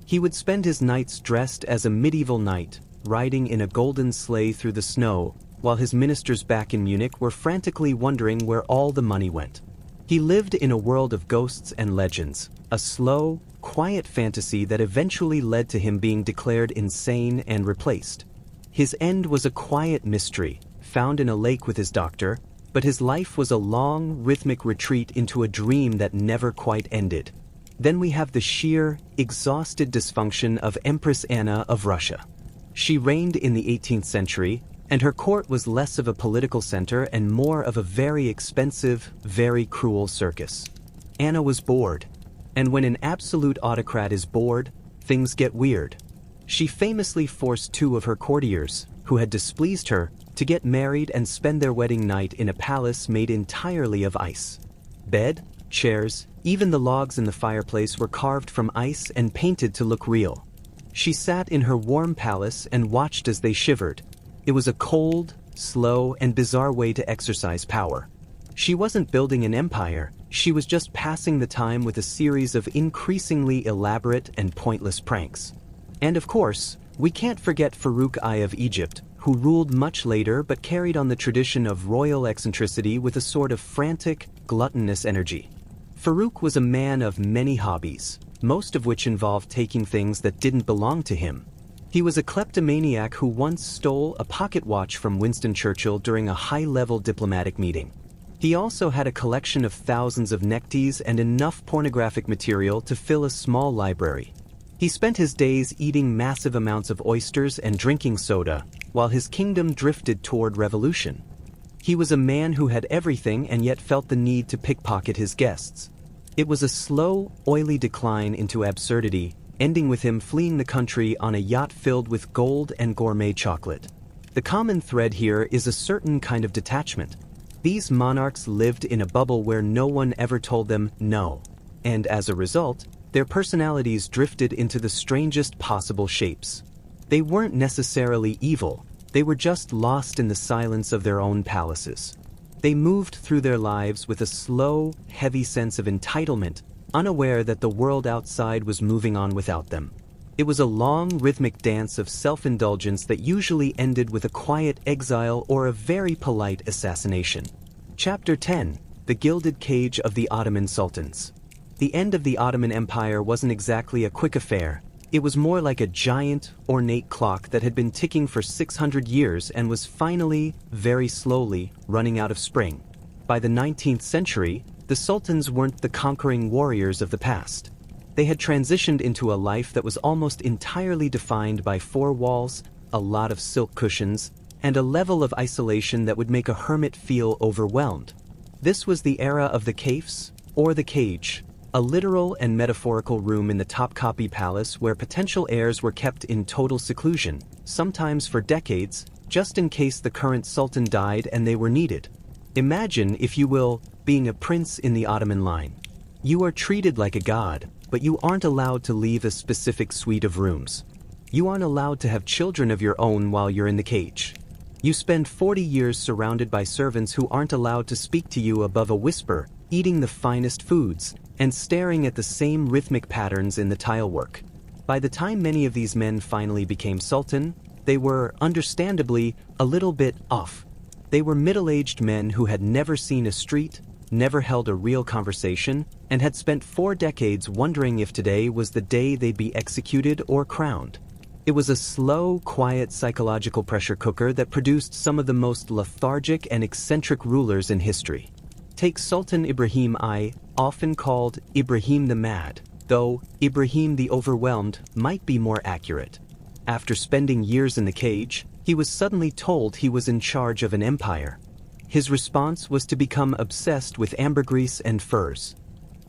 He would spend his nights dressed as a medieval knight, riding in a golden sleigh through the snow, while his ministers back in Munich were frantically wondering where all the money went. He lived in a world of ghosts and legends, a slow, quiet fantasy that eventually led to him being declared insane and replaced. His end was a quiet mystery, found in a lake with his doctor, but his life was a long, rhythmic retreat into a dream that never quite ended. Then we have the sheer, exhausted dysfunction of Empress Anna of Russia. She reigned in the 18th century, and her court was less of a political center and more of a very expensive, very cruel circus. Anna was bored, and when an absolute autocrat is bored, things get weird. She famously forced two of her courtiers, who had displeased her, to get married and spend their wedding night in a palace made entirely of ice. Bed, chairs, even the logs in the fireplace were carved from ice and painted to look real. She sat in her warm palace and watched as they shivered. It was a cold, slow, and bizarre way to exercise power. She wasn't building an empire, she was just passing the time with a series of increasingly elaborate and pointless pranks. And of course, we can't forget Farouk I of Egypt, who ruled much later but carried on the tradition of royal eccentricity with a sort of frantic, gluttonous energy. Farouk was a man of many hobbies, most of which involved taking things that didn't belong to him. He was a kleptomaniac who once stole a pocket watch from Winston Churchill during a high-level diplomatic meeting. He also had a collection of thousands of neckties and enough pornographic material to fill a small library. He spent his days eating massive amounts of oysters and drinking soda, while his kingdom drifted toward revolution. He was a man who had everything and yet felt the need to pickpocket his guests. It was a slow, oily decline into absurdity, ending with him fleeing the country on a yacht filled with gold and gourmet chocolate. The common thread here is a certain kind of detachment. These monarchs lived in a bubble where no one ever told them no, and as a result, their personalities drifted into the strangest possible shapes. They weren't necessarily evil, they were just lost in the silence of their own palaces. They moved through their lives with a slow, heavy sense of entitlement, unaware that the world outside was moving on without them. It was a long, rhythmic dance of self-indulgence that usually ended with a quiet exile or a very polite assassination. Chapter 10: The Gilded Cage of the Ottoman Sultans. The end of the Ottoman Empire wasn't exactly a quick affair. It was more like a giant, ornate clock that had been ticking for 600 years and was finally, very slowly, running out of spring. By the 19th century, the sultans weren't the conquering warriors of the past. They had transitioned into a life that was almost entirely defined by four walls, a lot of silk cushions, and a level of isolation that would make a hermit feel overwhelmed. This was the era of the kafes, or the cage, a literal and metaphorical room in the Topkapi Palace where potential heirs were kept in total seclusion, sometimes for decades, just in case the current sultan died and they were needed. Imagine, if you will, being a prince in the Ottoman line. You are treated like a god, but you aren't allowed to leave a specific suite of rooms. You aren't allowed to have children of your own while you're in the cage. You spend 40 years surrounded by servants who aren't allowed to speak to you above a whisper, eating the finest foods, and staring at the same rhythmic patterns in the tilework. By the time many of these men finally became sultan, they were, understandably, a little bit off. They were middle-aged men who had never seen a street, never held a real conversation, and had spent 4 decades wondering if today was the day they'd be executed or crowned. It was a slow, quiet psychological pressure cooker that produced some of the most lethargic and eccentric rulers in history. Take Sultan Ibrahim I, often called Ibrahim the Mad, though Ibrahim the Overwhelmed might be more accurate. After spending years in the cage, he was suddenly told he was in charge of an empire. His response was to become obsessed with ambergris and furs.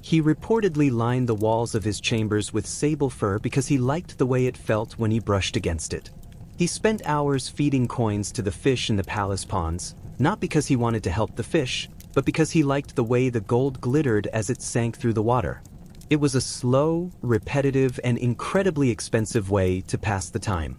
He reportedly lined the walls of his chambers with sable fur because he liked the way it felt when he brushed against it. He spent hours feeding coins to the fish in the palace ponds, not because he wanted to help the fish, but because he liked the way the gold glittered as it sank through the water. It was a slow, repetitive, and incredibly expensive way to pass the time.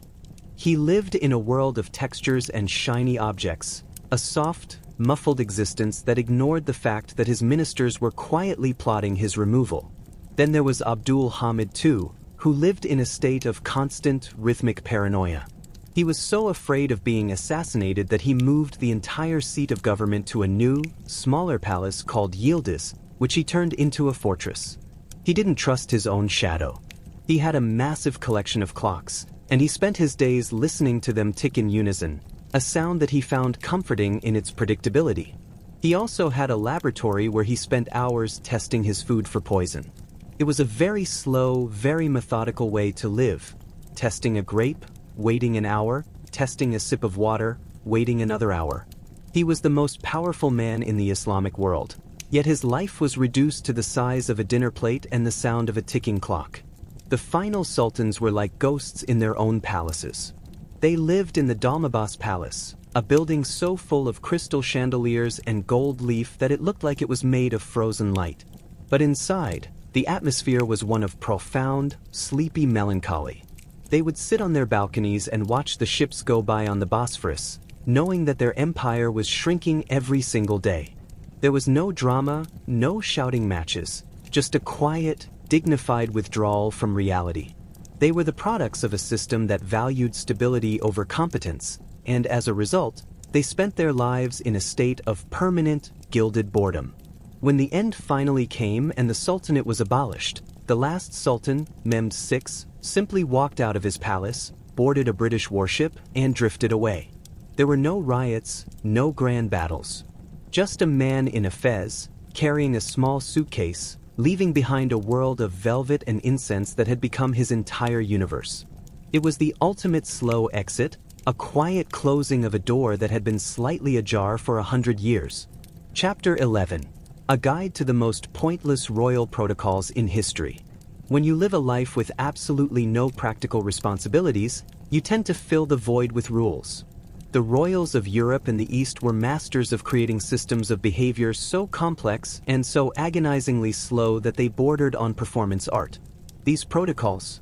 He lived in a world of textures and shiny objects, a soft, muffled existence that ignored the fact that his ministers were quietly plotting his removal. Then there was Abdul Hamid II, who lived in a state of constant, rhythmic paranoia. He was so afraid of being assassinated that he moved the entire seat of government to a new, smaller palace called Yildiz, which he turned into a fortress. He didn't trust his own shadow. He had a massive collection of clocks, and he spent his days listening to them tick in unison, a sound that he found comforting in its predictability. He also had a laboratory where he spent hours testing his food for poison. It was a very slow, very methodical way to live. Testing a grape, waiting an hour, testing a sip of water, waiting another hour. He was the most powerful man in the Islamic world. Yet his life was reduced to the size of a dinner plate and the sound of a ticking clock. The final sultans were like ghosts in their own palaces. They lived in the Dalmabas Palace, a building so full of crystal chandeliers and gold leaf that it looked like it was made of frozen light. But inside, the atmosphere was one of profound, sleepy melancholy. They would sit on their balconies and watch the ships go by on the Bosphorus, knowing that their empire was shrinking every single day. There was no drama, no shouting matches, just a quiet, dignified withdrawal from reality. They were the products of a system that valued stability over competence, and as a result, they spent their lives in a state of permanent, gilded boredom. When the end finally came and the sultanate was abolished, the last sultan, Mehmed VI, simply walked out of his palace, boarded a British warship, and drifted away. There were no riots, no grand battles. Just a man in a fez, carrying a small suitcase, leaving behind a world of velvet and incense that had become his entire universe. It was the ultimate slow exit, a quiet closing of a door that had been slightly ajar for 100 years. Chapter 11. A guide to the most pointless royal protocols in history. When you live a life with absolutely no practical responsibilities, you tend to fill the void with rules. The royals of Europe and the East were masters of creating systems of behavior so complex and so agonizingly slow that they bordered on performance art. These protocols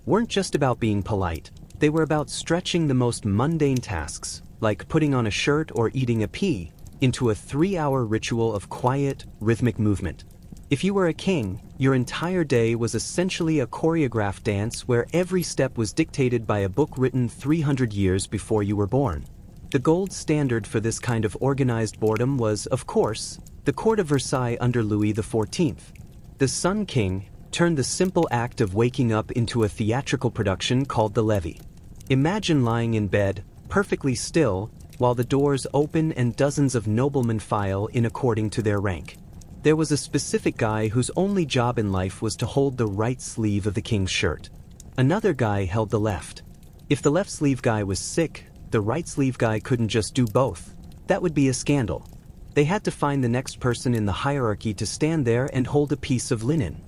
weren't just about being polite, they were about stretching the most mundane tasks, like putting on a shirt or eating a pea, into a 3-hour ritual of quiet, rhythmic movement. If you were a king, your entire day was essentially a choreographed dance where every step was dictated by a book written 300 years before you were born. The gold standard for this kind of organized boredom was, of course, the court of Versailles under Louis XIV. The Sun King turned the simple act of waking up into a theatrical production called the levee. Imagine lying in bed, perfectly still, while the doors open and dozens of noblemen file in according to their rank. There was a specific guy whose only job in life was to hold the right sleeve of the king's shirt. Another guy held the left. If the left sleeve guy was sick, the right sleeve guy couldn't just do both. That would be a scandal. They had to find the next person in the hierarchy to stand there and hold a piece of linen.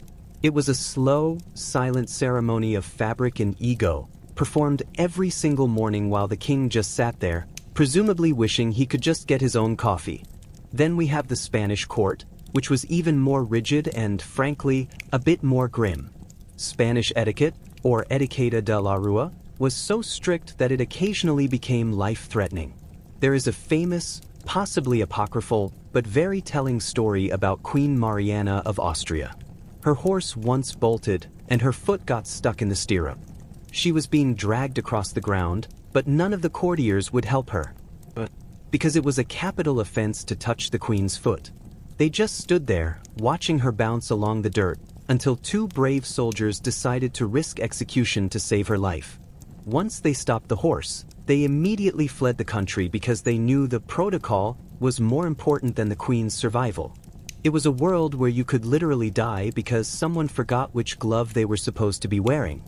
It was a slow, silent ceremony of fabric and ego, performed every single morning while the king just sat there, presumably wishing he could just get his own coffee. Then we have the Spanish court, which was even more rigid and, frankly, a bit more grim. Spanish etiquette, or etiqueta de la rua, was so strict that it occasionally became life-threatening. There is a famous, possibly apocryphal, but very telling story about Queen Mariana of Austria. Her horse once bolted, and her foot got stuck in the stirrup. She was being dragged across the ground, but none of the courtiers would help her. Because it was a capital offense to touch the queen's foot. They just stood there, watching her bounce along the dirt, until 2 brave soldiers decided to risk execution to save her life. Once they stopped the horse, they immediately fled the country because they knew the protocol was more important than the queen's survival. It was a world where you could literally die because someone forgot which glove they were supposed to be wearing.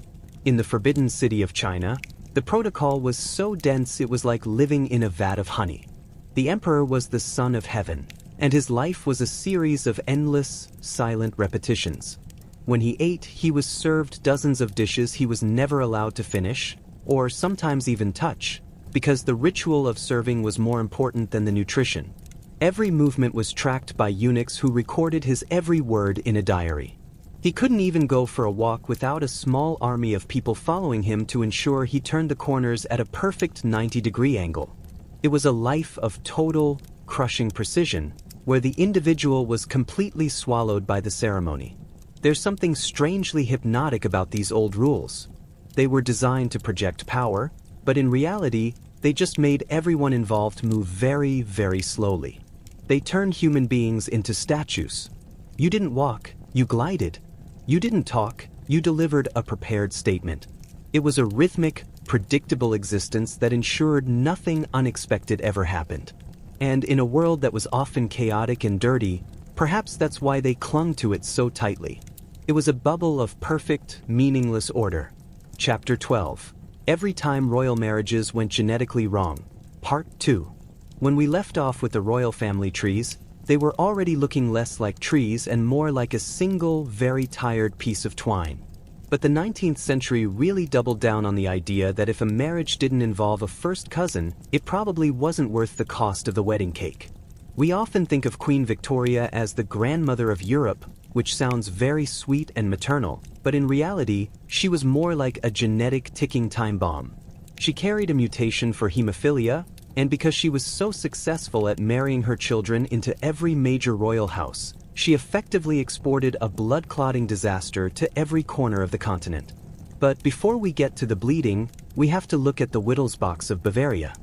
In the forbidden city of China, the protocol was so dense it was like living in a vat of honey. The emperor was the son of heaven, and his life was a series of endless, silent repetitions. When he ate, he was served dozens of dishes he was never allowed to finish, or sometimes even touch, because the ritual of serving was more important than the nutrition. Every movement was tracked by eunuchs who recorded his every word in a diary. He couldn't even go for a walk without a small army of people following him to ensure he turned the corners at a perfect 90-degree angle. It was a life of total, crushing precision, where the individual was completely swallowed by the ceremony. There's something strangely hypnotic about these old rules. They were designed to project power, but in reality, they just made everyone involved move very, very slowly. They turned human beings into statues. You didn't walk, you glided. You didn't talk, you delivered a prepared statement. It was a rhythmic, predictable existence that ensured nothing unexpected ever happened. And in a world that was often chaotic and dirty, perhaps that's why they clung to it so tightly. It was a bubble of perfect, meaningless order. Chapter 12. Every time royal marriages went genetically wrong. Part 2. When we left off with the royal family trees, they were already looking less like trees and more like a single, very tired piece of twine. But the 19th century really doubled down on the idea that if a marriage didn't involve a first cousin, it probably wasn't worth the cost of the wedding cake. We often think of Queen Victoria as the grandmother of Europe, which sounds very sweet and maternal, but in reality, she was more like a genetic ticking time bomb. She carried a mutation for hemophilia, and because she was so successful at marrying her children into every major royal house, she effectively exported a blood-clotting disaster to every corner of the continent. But before we get to the bleeding, we have to look at the Wittelsbachs of Bavaria.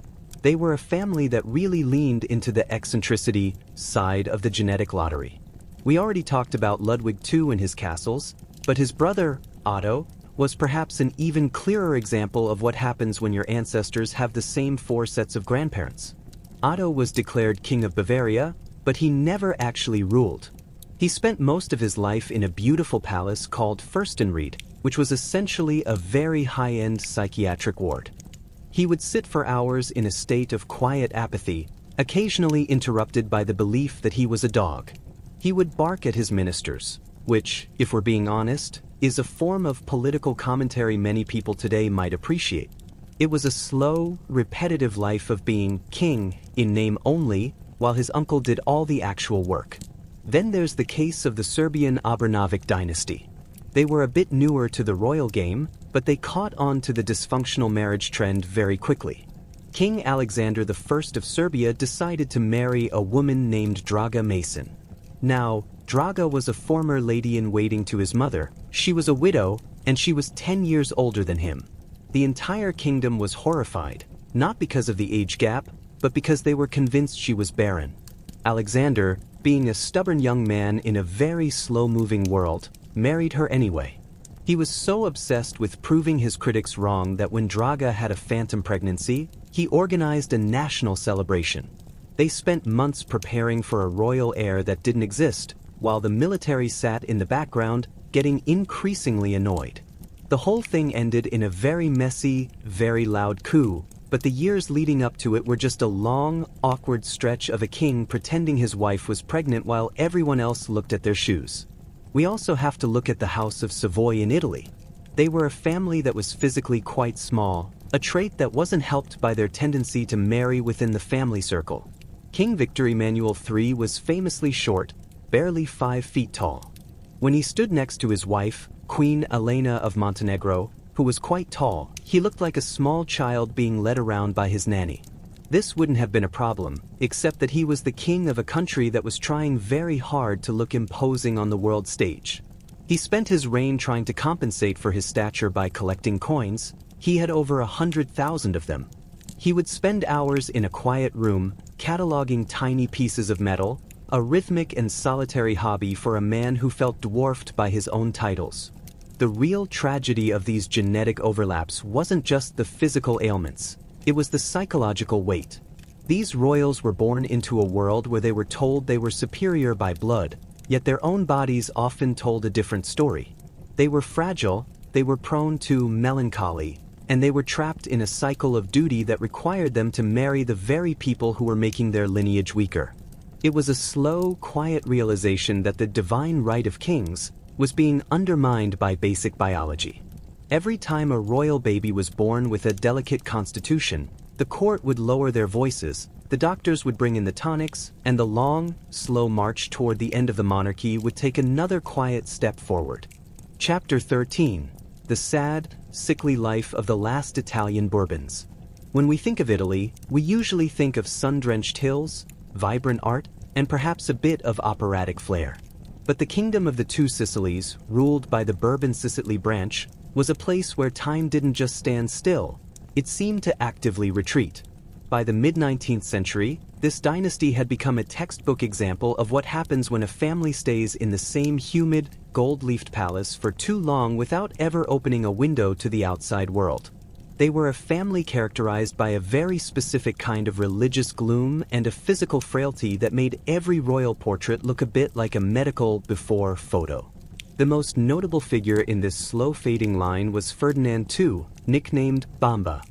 They were a family that really leaned into the eccentricity side of the genetic lottery. We already talked about Ludwig II and his castles, but his brother, Otto, was perhaps an even clearer example of what happens when your ancestors have the same 4 sets of grandparents. Otto was declared King of Bavaria, but he never actually ruled. He spent most of his life in a beautiful palace called Fürstenried, which was essentially a very high-end psychiatric ward. He would sit for hours in a state of quiet apathy, occasionally interrupted by the belief that he was a dog. He would bark at his ministers, which, if we're being honest, is a form of political commentary many people today might appreciate. It was a slow, repetitive life of being king in name only, while his uncle did all the actual work. Then there's the case of the Serbian Obrenović dynasty. They were a bit newer to the royal game, but they caught on to the dysfunctional marriage trend very quickly. King Alexander I of Serbia decided to marry a woman named Draga Mason. Now, Draga was a former lady-in-waiting to his mother. She was a widow, and she was 10 years older than him. The entire kingdom was horrified, not because of the age gap, but because they were convinced she was barren. Alexander, being a stubborn young man in a very slow-moving world, married her anyway. He was so obsessed with proving his critics wrong that when Draga had a phantom pregnancy, he organized a national celebration. They spent months preparing for a royal heir that didn't exist, while the military sat in the background, getting increasingly annoyed. The whole thing ended in a very messy, very loud coup, but the years leading up to it were just a long, awkward stretch of a king pretending his wife was pregnant while everyone else looked at their shoes. We also have to look at the House of Savoy in Italy. They were a family that was physically quite small, a trait that wasn't helped by their tendency to marry within the family circle. King Victor Emmanuel III was famously short, barely 5 feet tall. When he stood next to his wife, Queen Elena of Montenegro, who was quite tall, he looked like a small child being led around by his nanny. This wouldn't have been a problem, except that he was the king of a country that was trying very hard to look imposing on the world stage. He spent his reign trying to compensate for his stature by collecting coins. He had over 100,000 of them. He would spend hours in a quiet room, cataloging tiny pieces of metal, a rhythmic and solitary hobby for a man who felt dwarfed by his own titles. The real tragedy of these genetic overlaps wasn't just the physical ailments, it was the psychological weight. These royals were born into a world where they were told they were superior by blood, yet their own bodies often told a different story. They were fragile, they were prone to melancholy, and they were trapped in a cycle of duty that required them to marry the very people who were making their lineage weaker. It was a slow, quiet realization that the divine right of kings was being undermined by basic biology. Every time a royal baby was born with a delicate constitution, the court would lower their voices, the doctors would bring in the tonics, and the long, slow march toward the end of the monarchy would take another quiet step forward. Chapter 13. The sad, sickly life of the last Italian Bourbons. When we think of Italy, we usually think of sun-drenched hills, vibrant art, and perhaps a bit of operatic flair. But the Kingdom of the Two Sicilies, ruled by the Bourbon-Sicily branch, was a place where time didn't just stand still, it seemed to actively retreat. By the mid-19th century, this dynasty had become a textbook example of what happens when a family stays in the same humid, gold-leafed palace for too long without ever opening a window to the outside world. They were a family characterized by a very specific kind of religious gloom and a physical frailty that made every royal portrait look a bit like a medical before photo. The most notable figure in this slow-fading line was Ferdinand II, nicknamed Bamba.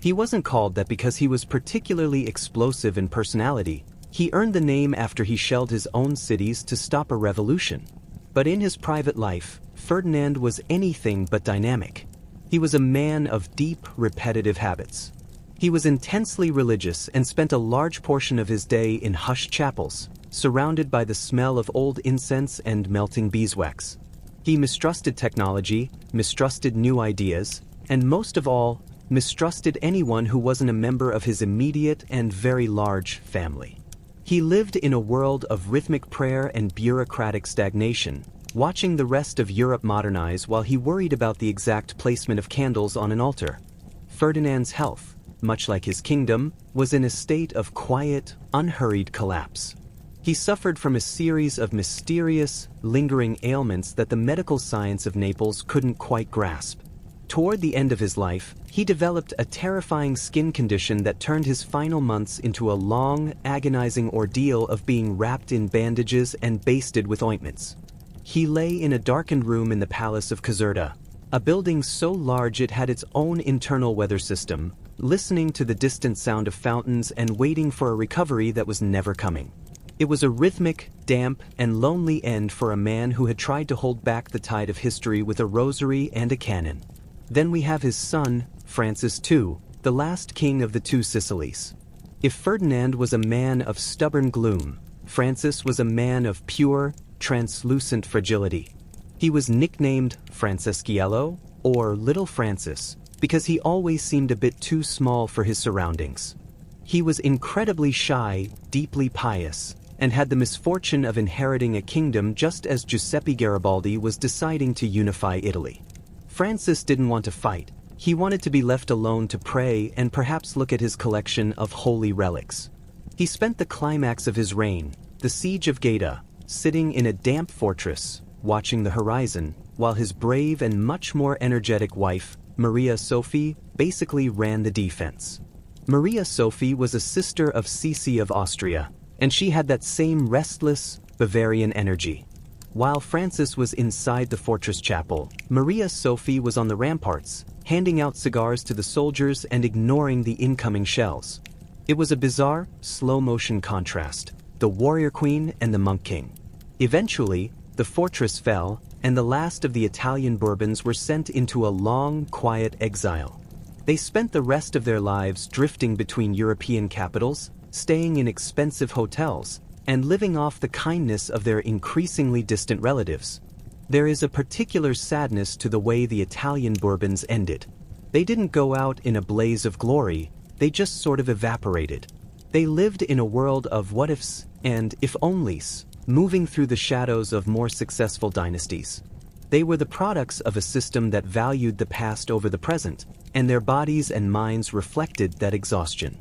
He wasn't called that because he was particularly explosive in personality. He earned the name after he shelled his own cities to stop a revolution. But in his private life, Ferdinand was anything but dynamic. He was a man of deep, repetitive habits. He was intensely religious and spent a large portion of his day in hushed chapels, surrounded by the smell of old incense and melting beeswax. He mistrusted technology, mistrusted new ideas, and most of all, mistrusted anyone who wasn't a member of his immediate and very large family. He lived in a world of rhythmic prayer and bureaucratic stagnation, watching the rest of Europe modernize while he worried about the exact placement of candles on an altar. Ferdinand's health, much like his kingdom, was in a state of quiet, unhurried collapse. He suffered from a series of mysterious, lingering ailments that the medical science of Naples couldn't quite grasp. Toward the end of his life, he developed a terrifying skin condition that turned his final months into a long, agonizing ordeal of being wrapped in bandages and basted with ointments. He lay in a darkened room in the Palace of Caserta, a building so large it had its own internal weather system, listening to the distant sound of fountains and waiting for a recovery that was never coming. It was a rhythmic, damp, and lonely end for a man who had tried to hold back the tide of history with a rosary and a canon. Then we have his son, Francis II, the last king of the two Sicilies. If Ferdinand was a man of stubborn gloom, Francis was a man of pure, translucent fragility. He was nicknamed Franceschiello, or Little Francis, because he always seemed a bit too small for his surroundings. He was incredibly shy, deeply pious, and had the misfortune of inheriting a kingdom just as Giuseppe Garibaldi was deciding to unify Italy. Francis didn't want to fight. He wanted to be left alone to pray and perhaps look at his collection of holy relics. He spent the climax of his reign, the siege of Gaeta, sitting in a damp fortress, watching the horizon, while his brave and much more energetic wife, Maria Sophie, basically ran the defense. Maria Sophie was a sister of Sisi of Austria, and she had that same restless, Bavarian energy. While Francis was inside the fortress chapel, Maria Sophie was on the ramparts, handing out cigars to the soldiers and ignoring the incoming shells. It was a bizarre, slow-motion contrast, the warrior queen and the monk king. Eventually, the fortress fell, and the last of the Italian Bourbons were sent into a long, quiet exile. They spent the rest of their lives drifting between European capitals, staying in expensive hotels, and living off the kindness of their increasingly distant relatives. There is a particular sadness to the way the Italian Bourbons ended. They didn't go out in a blaze of glory, they just sort of evaporated. They lived in a world of what-ifs and if-onlys, moving through the shadows of more successful dynasties. They were the products of a system that valued the past over the present, and their bodies and minds reflected that exhaustion.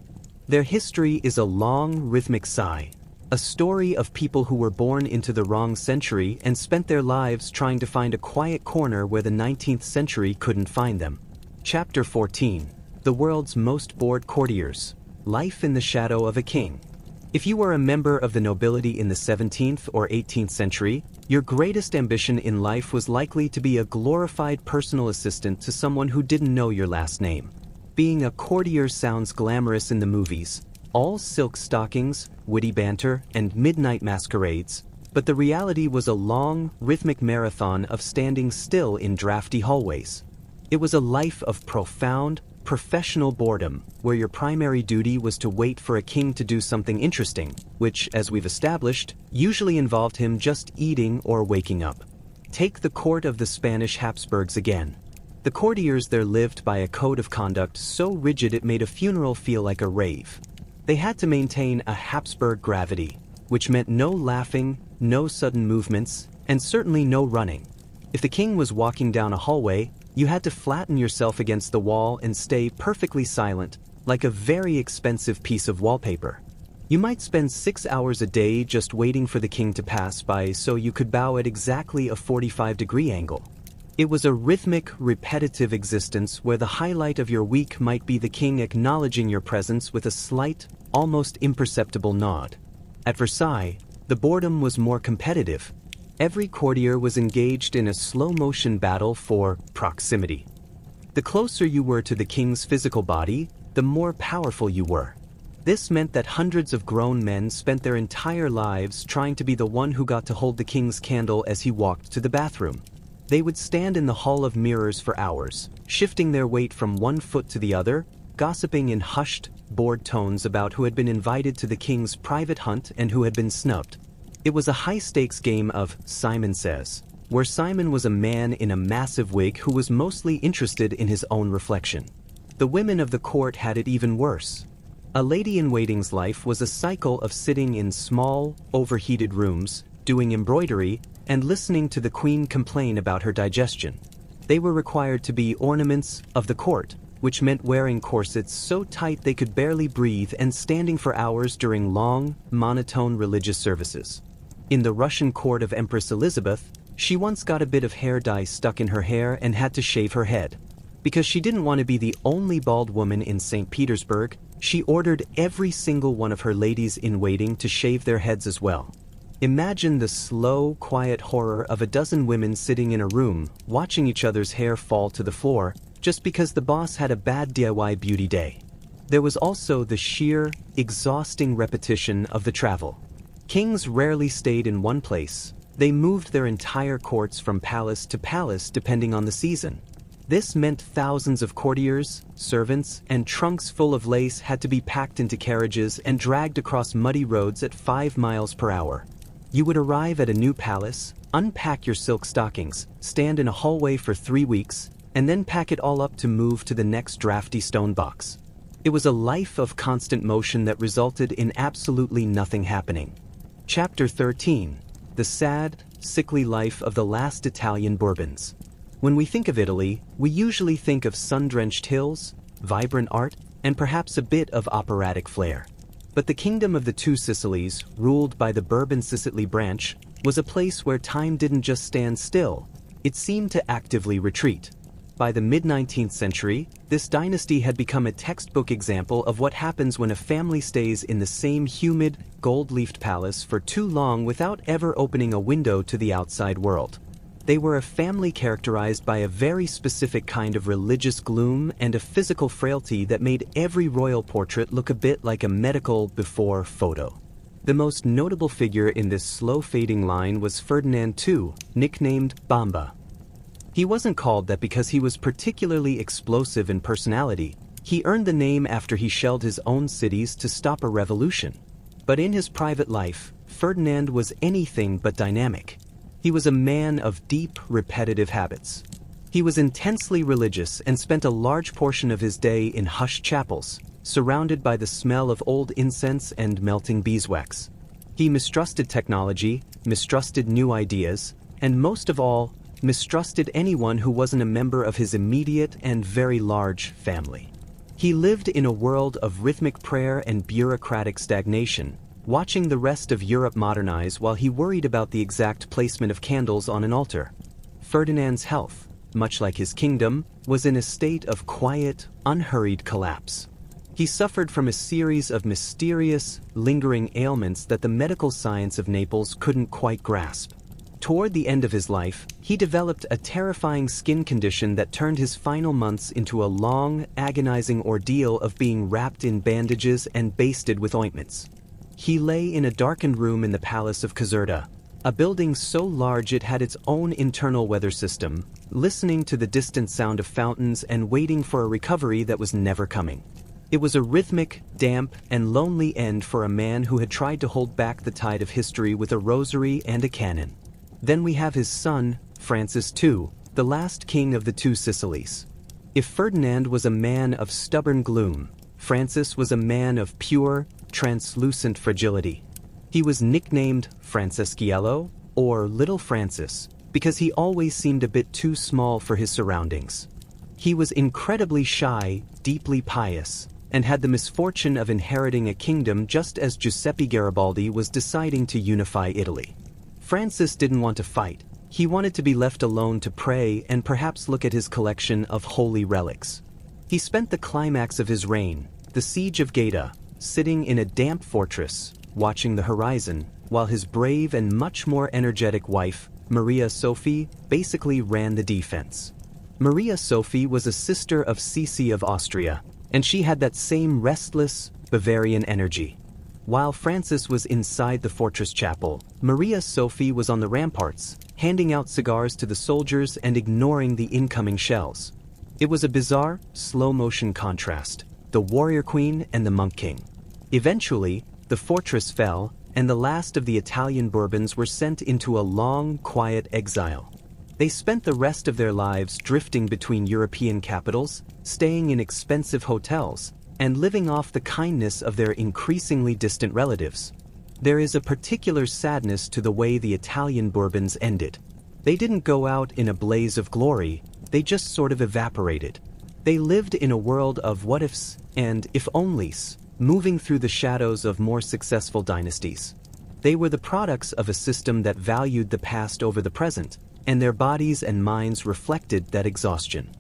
Their history is a long, rhythmic sigh, a story of people who were born into the wrong century and spent their lives trying to find a quiet corner where the 19th century couldn't find them. Chapter 14. The World's Most Bored Courtiers. Life in the Shadow of a King. If you were a member of the nobility in the 17th or 18th century, your greatest ambition in life was likely to be a glorified personal assistant to someone who didn't know your last name. Being a courtier sounds glamorous in the movies, all silk stockings, witty banter, and midnight masquerades, but the reality was a long, rhythmic marathon of standing still in drafty hallways. It was a life of profound, professional boredom, where your primary duty was to wait for a king to do something interesting, which, as we've established, usually involved him just eating or waking up. Take the court of the Spanish Habsburgs again. The courtiers there lived by a code of conduct so rigid it made a funeral feel like a rave. They had to maintain a Habsburg gravity, which meant no laughing, no sudden movements, and certainly no running. If the king was walking down a hallway, you had to flatten yourself against the wall and stay perfectly silent, like a very expensive piece of wallpaper. You might spend 6 hours a day just waiting for the king to pass by so you could bow at exactly a 45-degree angle. It was a rhythmic, repetitive existence where the highlight of your week might be the king acknowledging your presence with a slight, almost imperceptible nod. At Versailles, the boredom was more competitive. Every courtier was engaged in a slow-motion battle for proximity. The closer you were to the king's physical body, the more powerful you were. This meant that hundreds of grown men spent their entire lives trying to be the one who got to hold the king's candle as he walked to the bathroom. They would stand in the hall of mirrors for hours, shifting their weight from one foot to the other, gossiping in hushed, bored tones about who had been invited to the king's private hunt and who had been snubbed. It was a high-stakes game of Simon Says, where Simon was a man in a massive wig who was mostly interested in his own reflection. The women of the court had it even worse. A lady-in-waiting's life was a cycle of sitting in small, overheated rooms, doing embroidery, and listening to the queen complain about her digestion. They were required to be ornaments of the court, which meant wearing corsets so tight they could barely breathe and standing for hours during long, monotone religious services. In the Russian court of Empress Elizabeth, she once got a bit of hair dye stuck in her hair and had to shave her head. Because she didn't want to be the only bald woman in St. Petersburg, she ordered every single one of her ladies-in-waiting to shave their heads as well. Imagine the slow, quiet horror of a dozen women sitting in a room, watching each other's hair fall to the floor, just because the boss had a bad DIY beauty day. There was also the sheer, exhausting repetition of the travel. Kings rarely stayed in one place. They moved their entire courts from palace to palace depending on the season. This meant thousands of courtiers, servants, and trunks full of lace had to be packed into carriages and dragged across muddy roads at 5 miles per hour. You would arrive at a new palace, unpack your silk stockings, stand in a hallway for 3 weeks, and then pack it all up to move to the next drafty stone box. It was a life of constant motion that resulted in absolutely nothing happening. Chapter 13. The sad, sickly life of the last Italian Bourbons. When we think of Italy, we usually think of sun-drenched hills, vibrant art, and perhaps a bit of operatic flair. But the Kingdom of the Two Sicilies, ruled by the Bourbon-Sicily branch, was a place where time didn't just stand still, it seemed to actively retreat. By the mid-19th century, this dynasty had become a textbook example of what happens when a family stays in the same humid, gold-leafed palace for too long without ever opening a window to the outside world. They were a family characterized by a very specific kind of religious gloom and a physical frailty that made every royal portrait look a bit like a medical before photo. The most notable figure in this slow-fading line was Ferdinand II, nicknamed Bamba. He wasn't called that because he was particularly explosive in personality. He earned the name after he shelled his own cities to stop a revolution. But in his private life, Ferdinand was anything but dynamic. He was a man of deep, repetitive habits. He was intensely religious and spent a large portion of his day in hushed chapels, surrounded by the smell of old incense and melting beeswax. He mistrusted technology, mistrusted new ideas, and most of all, mistrusted anyone who wasn't a member of his immediate and very large family. He lived in a world of rhythmic prayer and bureaucratic stagnation, watching the rest of Europe modernize while he worried about the exact placement of candles on an altar. Ferdinand's health, much like his kingdom, was in a state of quiet, unhurried collapse. He suffered from a series of mysterious, lingering ailments that the medical science of Naples couldn't quite grasp. Toward the end of his life, he developed a terrifying skin condition that turned his final months into a long, agonizing ordeal of being wrapped in bandages and basted with ointments. He lay in a darkened room in the Palace of Caserta, a building so large it had its own internal weather system, listening to the distant sound of fountains and waiting for a recovery that was never coming. It was a rhythmic, damp, and lonely end for a man who had tried to hold back the tide of history with a rosary and a canon. Then we have his son, Francis II, the last king of the Two Sicilies. If Ferdinand was a man of stubborn gloom, Francis was a man of pure, translucent fragility. He was nicknamed Franceschiello, or Little Francis, because he always seemed a bit too small for his surroundings. He was incredibly shy, deeply pious, and had the misfortune of inheriting a kingdom just as Giuseppe Garibaldi was deciding to unify Italy. Francis didn't want to fight. He wanted to be left alone to pray and perhaps look at his collection of holy relics. He spent the climax of his reign, the siege of Gaeta, sitting in a damp fortress, watching the horizon, while his brave and much more energetic wife, Maria Sophie, basically ran the defense. Maria Sophie was a sister of Cece of Austria, and she had that same restless, Bavarian energy. While Francis was inside the fortress chapel, Maria Sophie was on the ramparts, handing out cigars to the soldiers and ignoring the incoming shells. It was a bizarre, slow-motion contrast, the warrior queen and the monk king. Eventually, the fortress fell, and the last of the Italian Bourbons were sent into a long, quiet exile. They spent the rest of their lives drifting between European capitals, staying in expensive hotels, and living off the kindness of their increasingly distant relatives. There is a particular sadness to the way the Italian Bourbons ended. They didn't go out in a blaze of glory, they just sort of evaporated. They lived in a world of what-ifs and if-onlys, moving through the shadows of more successful dynasties. They were the products of a system that valued the past over the present, and their bodies and minds reflected that exhaustion.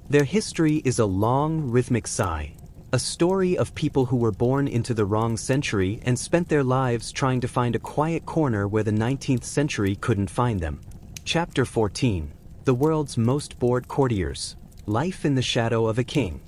Their history is a long, rhythmic sigh, a story of people who were born into the wrong century and spent their lives trying to find a quiet corner where the 19th century couldn't find them. Chapter 14. The World's Most Bored Courtiers. Life in the Shadow of a King.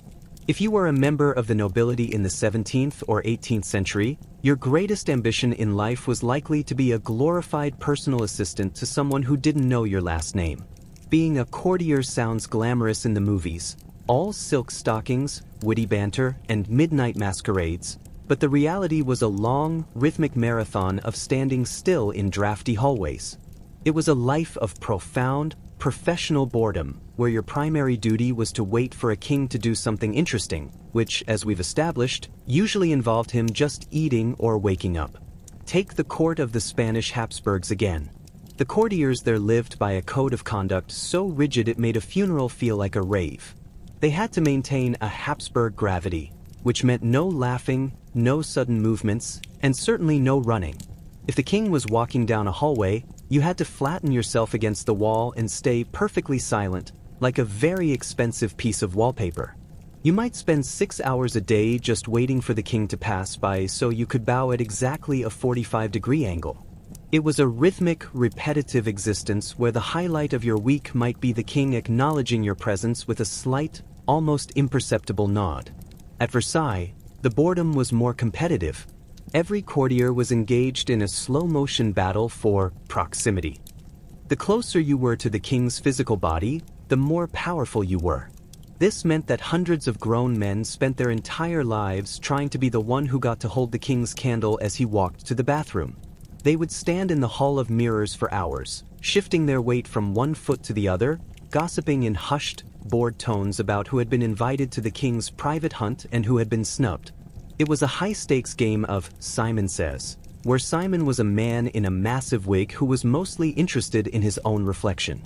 If you were a member of the nobility in the 17th or 18th century, your greatest ambition in life was likely to be a glorified personal assistant to someone who didn't know your last name. Being a courtier sounds glamorous in the movies, all silk stockings, witty banter, and midnight masquerades, but the reality was a long, rhythmic marathon of standing still in drafty hallways. It was a life of profound, professional boredom, where your primary duty was to wait for a king to do something interesting, which, as we've established, usually involved him just eating or waking up. Take the court of the Spanish Habsburgs again. The courtiers there lived by a code of conduct so rigid it made a funeral feel like a rave. They had to maintain a Habsburg gravity, which meant no laughing, no sudden movements, and certainly no running. If the king was walking down a hallway, you had to flatten yourself against the wall and stay perfectly silent, like a very expensive piece of wallpaper. You might spend 6 hours a day just waiting for the king to pass by so you could bow at exactly a 45-degree angle. It was a rhythmic, repetitive existence where the highlight of your week might be the king acknowledging your presence with a slight, almost imperceptible nod. At Versailles, the boredom was more competitive. Every courtier was engaged in a slow-motion battle for proximity. The closer you were to the king's physical body, the more powerful you were. This meant that hundreds of grown men spent their entire lives trying to be the one who got to hold the king's candle as he walked to the bathroom. They would stand in the hall of mirrors for hours, shifting their weight from one foot to the other, gossiping in hushed, bored tones about who had been invited to the king's private hunt and who had been snubbed. It was a high-stakes game of Simon Says, where Simon was a man in a massive wig who was mostly interested in his own reflection.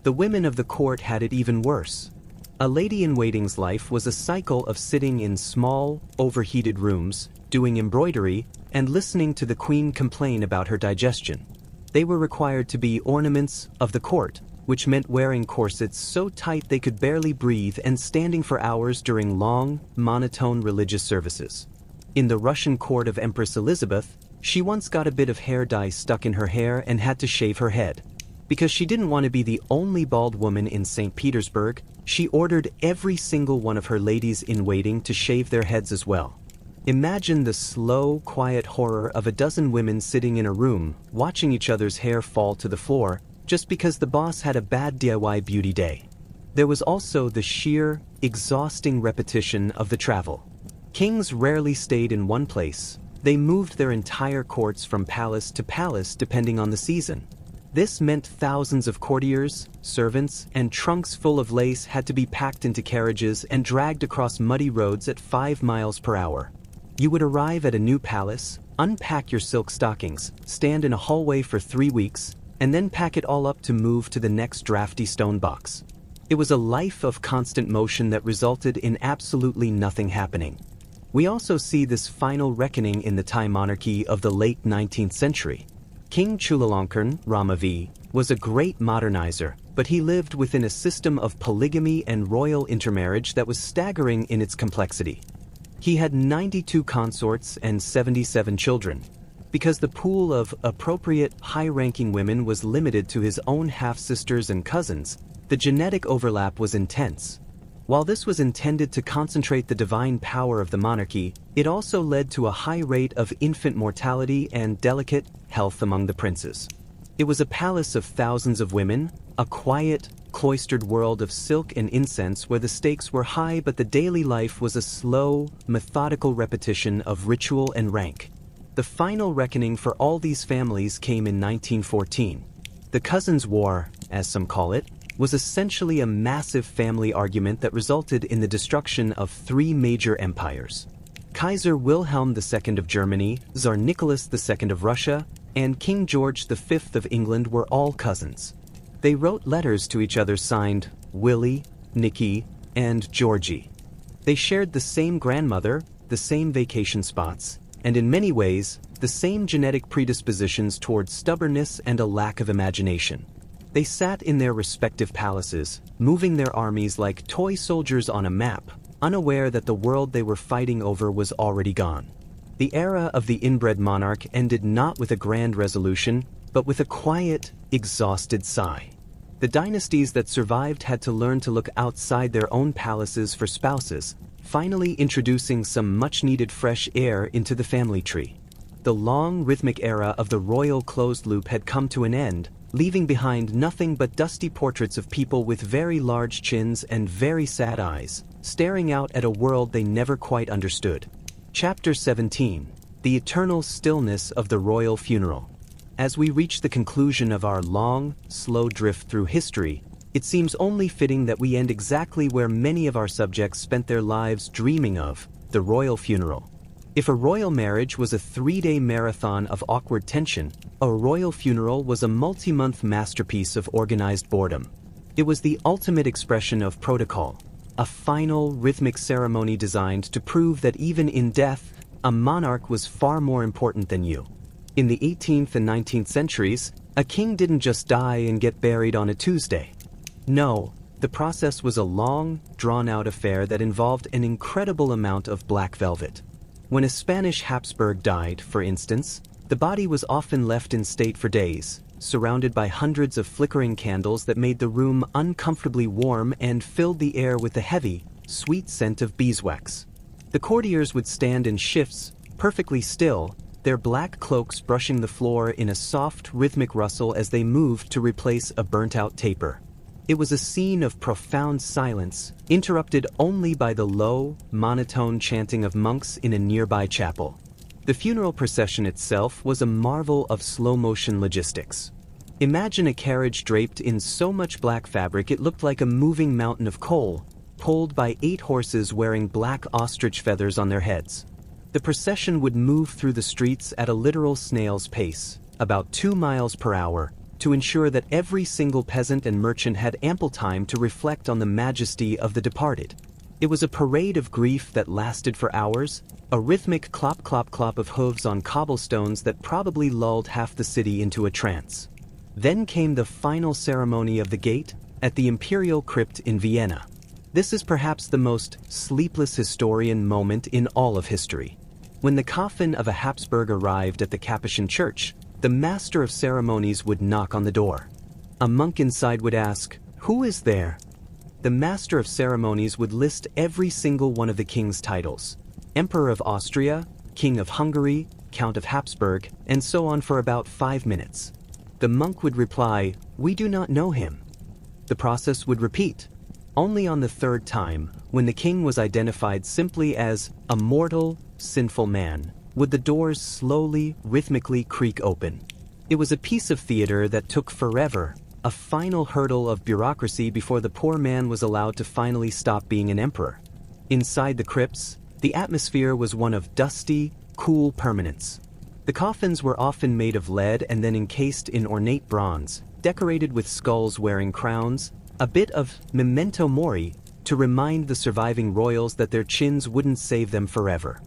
The women of the court had it even worse. A lady-in-waiting's life was a cycle of sitting in small, overheated rooms, doing embroidery, and listening to the queen complain about her digestion. They were required to be ornaments of the court, which meant wearing corsets so tight they could barely breathe and standing for hours during long, monotone religious services. In the Russian court of Empress Elizabeth, she once got a bit of hair dye stuck in her hair and had to shave her head. Because she didn't want to be the only bald woman in St. Petersburg, she ordered every single one of her ladies-in-waiting to shave their heads as well. Imagine the slow, quiet horror of a dozen women sitting in a room, watching each other's hair fall to the floor, just because the boss had a bad DIY beauty day. There was also the sheer, exhausting repetition of the travel. Kings rarely stayed in one place. They moved their entire courts from palace to palace depending on the season. This meant thousands of courtiers, servants, and trunks full of lace had to be packed into carriages and dragged across muddy roads at 5 miles per hour. You would arrive at a new palace, unpack your silk stockings, stand in a hallway for 3 weeks, and then pack it all up to move to the next drafty stone box. It was a life of constant motion that resulted in absolutely nothing happening. We also see this final reckoning in the Thai monarchy of the late 19th century. King Chulalongkorn, Rama V, was a great modernizer, but he lived within a system of polygamy and royal intermarriage that was staggering in its complexity. He had 92 consorts and 77 children. Because the pool of appropriate, high-ranking women was limited to his own half-sisters and cousins, the genetic overlap was intense. While this was intended to concentrate the divine power of the monarchy, it also led to a high rate of infant mortality and delicate health among the princes. It was a palace of thousands of women, a quiet, cloistered world of silk and incense where the stakes were high but the daily life was a slow, methodical repetition of ritual and rank. The final reckoning for all these families came in 1914. The Cousins' War, as some call it, was essentially a massive family argument that resulted in the destruction of three major empires. Kaiser Wilhelm II of Germany, Tsar Nicholas II of Russia, and King George V of England were all cousins. They wrote letters to each other signed Willie, Nicky, and Georgie. They shared the same grandmother, the same vacation spots, and in many ways, the same genetic predispositions towards stubbornness and a lack of imagination. They sat in their respective palaces, moving their armies like toy soldiers on a map, unaware that the world they were fighting over was already gone. The era of the inbred monarch ended not with a grand resolution, but with a quiet, exhausted sigh. The dynasties that survived had to learn to look outside their own palaces for spouses, finally introducing some much-needed fresh air into the family tree. The long, rhythmic era of the royal closed loop had come to an end, leaving behind nothing but dusty portraits of people with very large chins and very sad eyes, staring out at a world they never quite understood. Chapter 17: The Eternal Stillness of the Royal Funeral. As we reach the conclusion of our long, slow drift through history, it seems only fitting that we end exactly where many of our subjects spent their lives dreaming of, the royal funeral. If a royal marriage was a 3-day marathon of awkward tension, a royal funeral was a multi-month masterpiece of organized boredom. It was the ultimate expression of protocol, a final, rhythmic ceremony designed to prove that even in death, a monarch was far more important than you. In the 18th and 19th centuries, a king didn't just die and get buried on a Tuesday. No, the process was a long, drawn-out affair that involved an incredible amount of black velvet. When a Spanish Habsburg died, for instance, the body was often left in state for days, surrounded by hundreds of flickering candles that made the room uncomfortably warm and filled the air with the heavy, sweet scent of beeswax. The courtiers would stand in shifts, perfectly still, their black cloaks brushing the floor in a soft, rhythmic rustle as they moved to replace a burnt-out taper. It was a scene of profound silence, interrupted only by the low, monotone chanting of monks in a nearby chapel. The funeral procession itself was a marvel of slow-motion logistics. Imagine a carriage draped in so much black fabric it looked like a moving mountain of coal, pulled by 8 horses wearing black ostrich feathers on their heads. The procession would move through the streets at a literal snail's pace, about 2 miles per hour, to ensure that every single peasant and merchant had ample time to reflect on the majesty of the departed. It was a parade of grief that lasted for hours, a rhythmic clop-clop-clop of hooves on cobblestones that probably lulled half the city into a trance. Then came the final ceremony of the gate, at the imperial crypt in Vienna. This is perhaps the most sleepless historian moment in all of history. When the coffin of a Habsburg arrived at the Capuchin church, the master of ceremonies would knock on the door. A monk inside would ask, "Who is there?" The master of ceremonies would list every single one of the king's titles: Emperor of Austria, King of Hungary, Count of Habsburg, and so on for about 5 minutes. The monk would reply, "We do not know him." The process would repeat. Only on the 3rd time, when the king was identified simply as a mortal, sinful man, would the doors slowly, rhythmically creak open. It was a piece of theater that took forever, a final hurdle of bureaucracy before the poor man was allowed to finally stop being an emperor. Inside the crypts, the atmosphere was one of dusty, cool permanence. The coffins were often made of lead and then encased in ornate bronze, decorated with skulls wearing crowns, a bit of memento mori to remind the surviving royals that their chins wouldn't save them forever.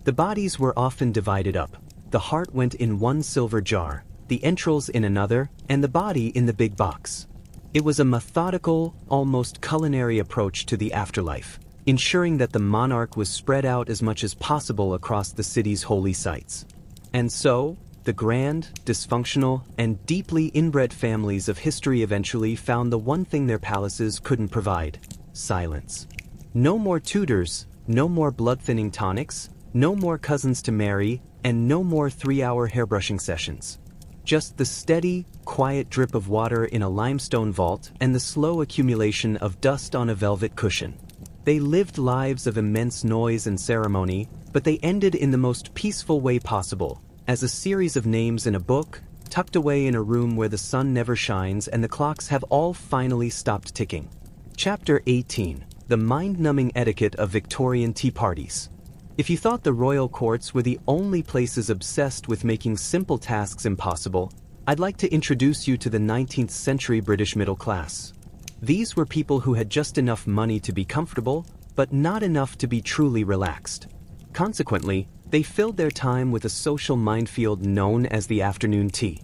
The bodies were often divided up. The heart went in one silver jar, the entrails in another, and the body in the big box. It was a methodical, almost culinary approach to the afterlife, ensuring that the monarch was spread out as much as possible across the city's holy sites. And so, The grand, dysfunctional, and deeply inbred families of history eventually found the one thing their palaces couldn't provide: silence. No more tutors, no more blood-thinning tonics, no more cousins to marry, and no more 3-hour hairbrushing sessions. Just the steady, quiet drip of water in a limestone vault and the slow accumulation of dust on a velvet cushion. They lived lives of immense noise and ceremony, but they ended in the most peaceful way possible, as a series of names in a book, tucked away in a room where the sun never shines and the clocks have all finally stopped ticking. Chapter 18: The Mind-Numbing Etiquette of Victorian Tea Parties. If you thought the royal courts were the only places obsessed with making simple tasks impossible, I'd like to introduce you to the 19th century British middle class. These were people who had just enough money to be comfortable, but not enough to be truly relaxed. Consequently, they filled their time with a social minefield known as the afternoon tea.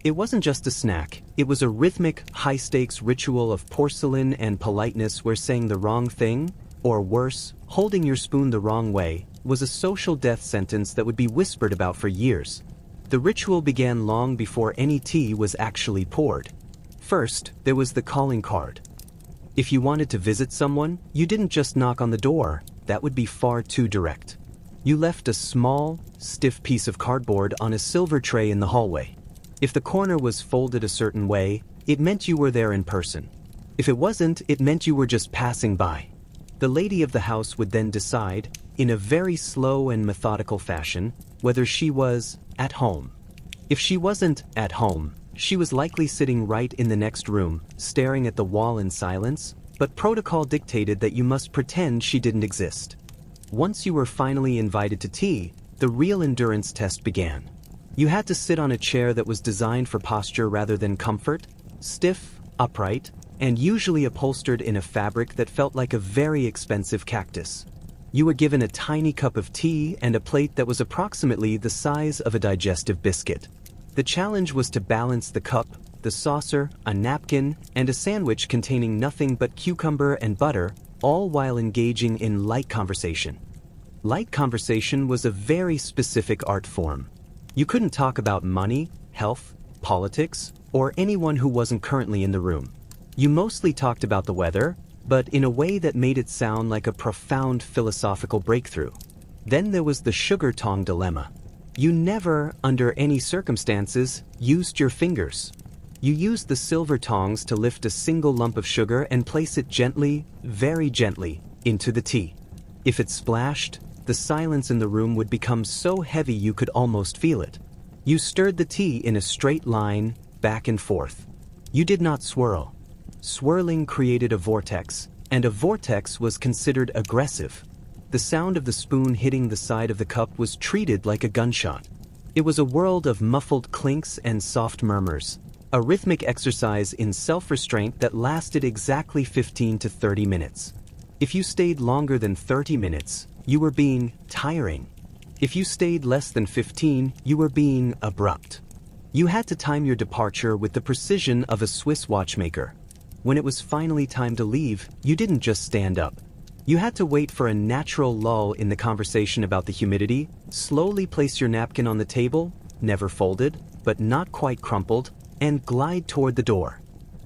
It wasn't just a snack, it was a rhythmic, high-stakes ritual of porcelain and politeness where saying the wrong thing, or worse, holding your spoon the wrong way, was a social death sentence that would be whispered about for years. The ritual began long before any tea was actually poured. First, there was the calling card. If you wanted to visit someone, you didn't just knock on the door. That would be far too direct. You left a small, stiff piece of cardboard on a silver tray in the hallway. If the corner was folded a certain way, it meant you were there in person. If it wasn't, it meant you were just passing by. The lady of the house would then decide, in a very slow and methodical fashion, whether she was at home. If she wasn't at home, she was likely sitting right in the next room, staring at the wall in silence, but protocol dictated that you must pretend she didn't exist. Once you were finally invited to tea, the real endurance test began. You had to sit on a chair that was designed for posture rather than comfort, stiff, upright, and usually upholstered in a fabric that felt like a very expensive cactus. You were given a tiny cup of tea and a plate that was approximately the size of a digestive biscuit. The challenge was to balance the cup, the saucer, a napkin, and a sandwich containing nothing but cucumber and butter, all while engaging in light conversation. Light conversation was a very specific art form. You couldn't talk about money, health, politics, or anyone who wasn't currently in the room. You mostly talked about the weather, but in a way that made it sound like a profound philosophical breakthrough. Then there was the sugar tong dilemma. You never, under any circumstances, used your fingers. You used the silver tongs to lift a single lump of sugar and place it gently, very gently, into the tea. If it splashed, the silence in the room would become so heavy you could almost feel it. You stirred the tea in a straight line, back and forth. You did not swirl. Swirling created a vortex, and a vortex was considered aggressive. The sound of the spoon hitting the side of the cup was treated like a gunshot. It was a world of muffled clinks and soft murmurs, a rhythmic exercise in self-restraint that lasted exactly 15 to 30 minutes. If you stayed longer than 30 minutes, you were being tiring. If you stayed less than 15, you were being abrupt. You had to time your departure with the precision of a Swiss watchmaker. When it was finally time to leave, you didn't just stand up. You had to wait for a natural lull in the conversation about the humidity, slowly place your napkin on the table, never folded, but not quite crumpled, and glide toward the door.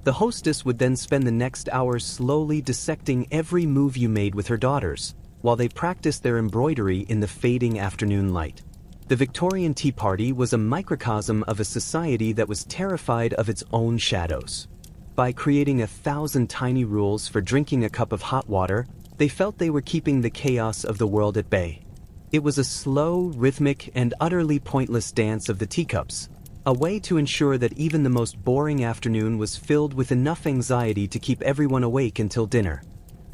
The hostess would then spend the next hour slowly dissecting every move you made with her daughters, while they practiced their embroidery in the fading afternoon light. The Victorian Tea Party was a microcosm of a society that was terrified of its own shadows. By creating 1,000 tiny rules for drinking a cup of hot water, they felt they were keeping the chaos of the world at bay. It was a slow, rhythmic, and utterly pointless dance of the teacups, a way to ensure that even the most boring afternoon was filled with enough anxiety to keep everyone awake until dinner.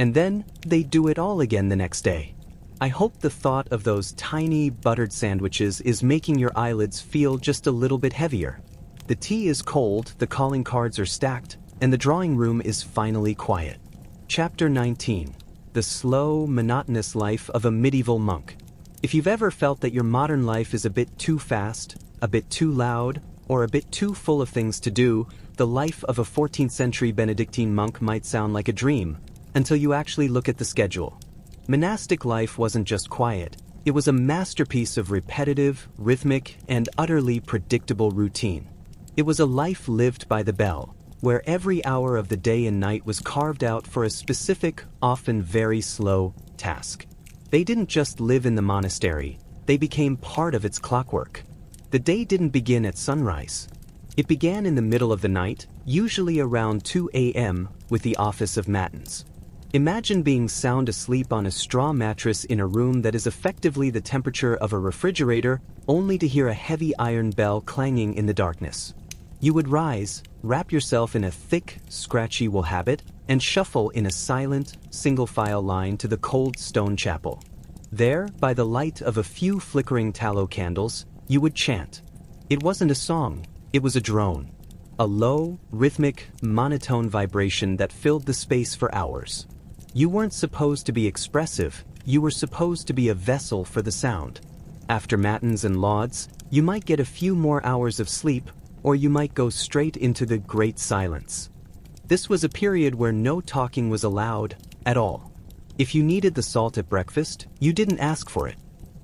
And then, they'd do it all again the next day. I hope the thought of those tiny, buttered sandwiches is making your eyelids feel just a little bit heavier. The tea is cold, the calling cards are stacked, and the drawing room is finally quiet. Chapter 19. The slow, monotonous life of a medieval monk. If you've ever felt that your modern life is a bit too fast, a bit too loud, or a bit too full of things to do, the life of a 14th century Benedictine monk might sound like a dream, until you actually look at the schedule. Monastic life wasn't just quiet, It was a masterpiece of repetitive, rhythmic, and utterly predictable routine. It was a life lived by the bell, where every hour of the day and night was carved out for a specific, often very slow, task. They didn't just live in the monastery, they became part of its clockwork. The day didn't begin at sunrise. It began in the middle of the night, usually around 2 a.m., with the office of matins. Imagine being sound asleep on a straw mattress in a room that is effectively the temperature of a refrigerator, only to hear a heavy iron bell clanging in the darkness. You would rise, wrap yourself in a thick, scratchy wool habit, and shuffle in a silent, single-file line to the cold stone chapel. There, by the light of a few flickering tallow candles, you would chant. It wasn't a song, it was a drone. A low, rhythmic, monotone vibration that filled the space for hours. You weren't supposed to be expressive, you were supposed to be a vessel for the sound. After matins and lauds, you might get a few more hours of sleep, or you might go straight into the great silence. This was a period where no talking was allowed, at all. If you needed the salt at breakfast, you didn't ask for it.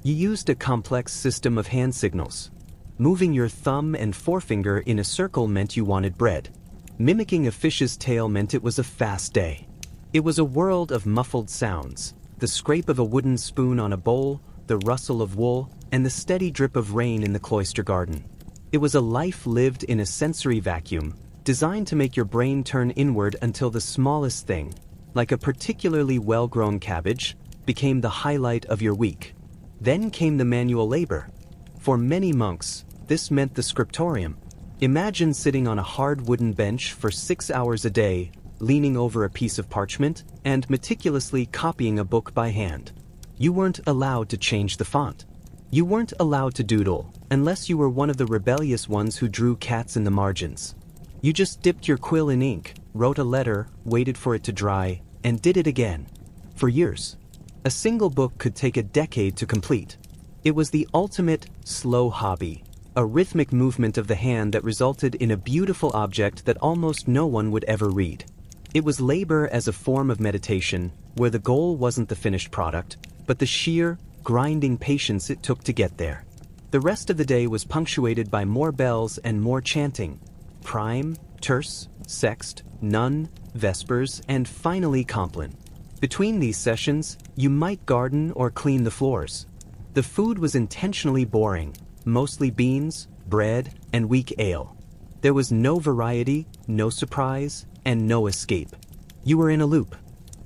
You used a complex system of hand signals. Moving your thumb and forefinger in a circle meant you wanted bread. Mimicking a fish's tail meant it was a fast day. It was a world of muffled sounds, the scrape of a wooden spoon on a bowl, the rustle of wool, and the steady drip of rain in the cloister garden. It was a life lived in a sensory vacuum, designed to make your brain turn inward until the smallest thing, like a particularly well-grown cabbage, became the highlight of your week. Then came the manual labor. For many monks, this meant the scriptorium. Imagine sitting on a hard wooden bench for 6 hours a day, leaning over a piece of parchment, and meticulously copying a book by hand. You weren't allowed to change the font. You weren't allowed to doodle, unless you were one of the rebellious ones who drew cats in the margins. You just dipped your quill in ink, wrote a letter, waited for it to dry, and did it again. For years. A single book could take a decade to complete. It was the ultimate slow hobby, a rhythmic movement of the hand that resulted in a beautiful object that almost no one would ever read. It was labor as a form of meditation, where the goal wasn't the finished product, but the sheer, grinding patience it took to get there. The rest of the day was punctuated by more bells and more chanting. Prime, terce, sext, none, vespers, and finally compline. Between these sessions, you might garden or clean the floors. The food was intentionally boring, mostly beans, bread, and weak ale. There was no variety, no surprise, and no escape. You were in a loop.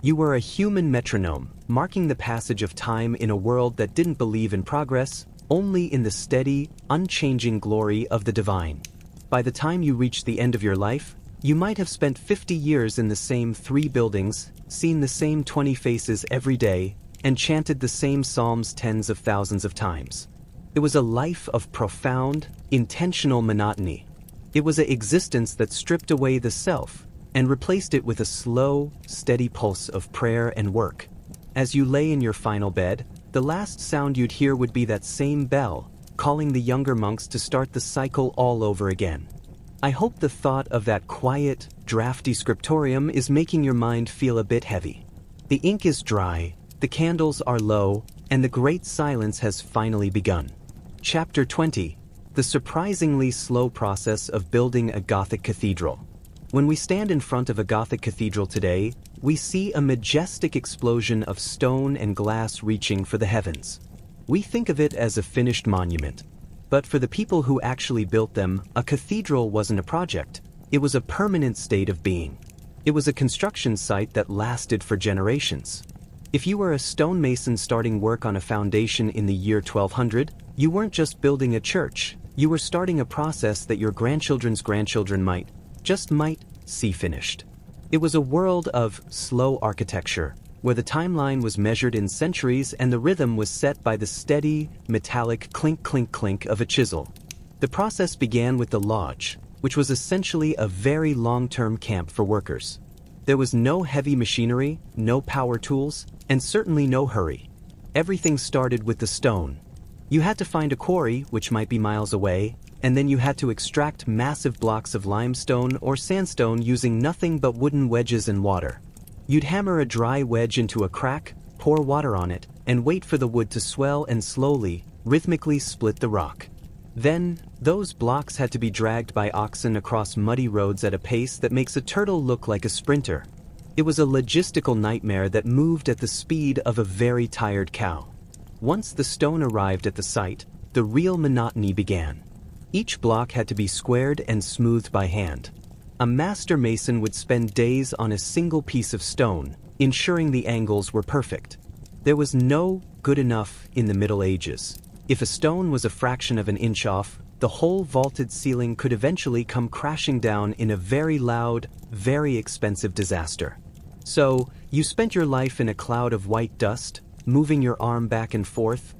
You were a human metronome, marking the passage of time in a world that didn't believe in progress, only in the steady, unchanging glory of the divine. By the time you reached the end of your life, you might have spent 50 years in the same 3 buildings, seen the same 20 faces every day, and chanted the same psalms tens of thousands of times. It was a life of profound, intentional monotony. It was an existence that stripped away the self and replaced it with a slow, steady pulse of prayer and work. As you lay in your final bed, the last sound you'd hear would be that same bell, calling the younger monks to start the cycle all over again. I hope the thought of that quiet, drafty scriptorium is making your mind feel a bit heavy. The ink is dry, the candles are low, and the great silence has finally begun. Chapter 20. The surprisingly slow process of building a Gothic cathedral. When we stand in front of a Gothic cathedral today, we see a majestic explosion of stone and glass reaching for the heavens. We think of it as a finished monument. But for the people who actually built them, a cathedral wasn't a project. It was a permanent state of being. It was a construction site that lasted for generations. If you were a stonemason starting work on a foundation in the year 1200, you weren't just building a church, you were starting a process that your grandchildren's grandchildren might see finished. It was a world of slow architecture, where the timeline was measured in centuries and the rhythm was set by the steady, metallic clink-clink-clink of a chisel. The process began with the lodge, which was essentially a very long-term camp for workers. There was no heavy machinery, no power tools, and certainly no hurry. Everything started with the stone. You had to find a quarry, which might be miles away, and then you had to extract massive blocks of limestone or sandstone using nothing but wooden wedges and water. You'd hammer a dry wedge into a crack, pour water on it, and wait for the wood to swell and slowly, rhythmically split the rock. Then, those blocks had to be dragged by oxen across muddy roads at a pace that makes a turtle look like a sprinter. It was a logistical nightmare that moved at the speed of a very tired cow. Once the stone arrived at the site, the real monotony began. Each block had to be squared and smoothed by hand. A master mason would spend days on a single piece of stone, ensuring the angles were perfect. There was no good enough in the Middle Ages. If a stone was a fraction of an inch off, the whole vaulted ceiling could eventually come crashing down in a very loud, very expensive disaster. So, you spent your life in a cloud of white dust, moving your arm back and forth,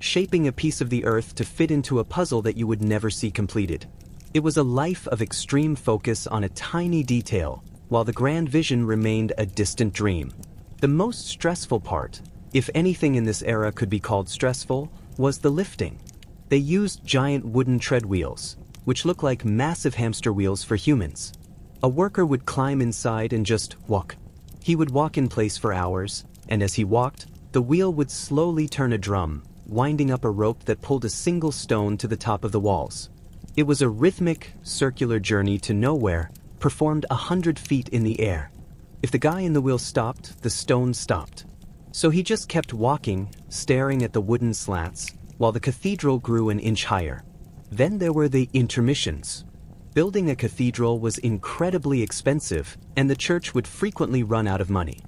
shaping a piece of the earth to fit into a puzzle that you would never see completed. It was a life of extreme focus on a tiny detail, while the grand vision remained a distant dream. The most stressful part, if anything in this era could be called stressful, was the lifting. They used giant wooden tread wheels, which looked like massive hamster wheels for humans. A worker would climb inside and just walk. He would walk in place for hours, and as he walked, the wheel would slowly turn a drum, winding up a rope that pulled a single stone to the top of the walls. It was a rhythmic, circular journey to nowhere, performed 100 feet in the air. If the guy in the wheel stopped, the stone stopped. So he just kept walking, staring at the wooden slats, while the cathedral grew an inch higher. Then there were the intermissions. Building a cathedral was incredibly expensive, and the church would frequently run out of money.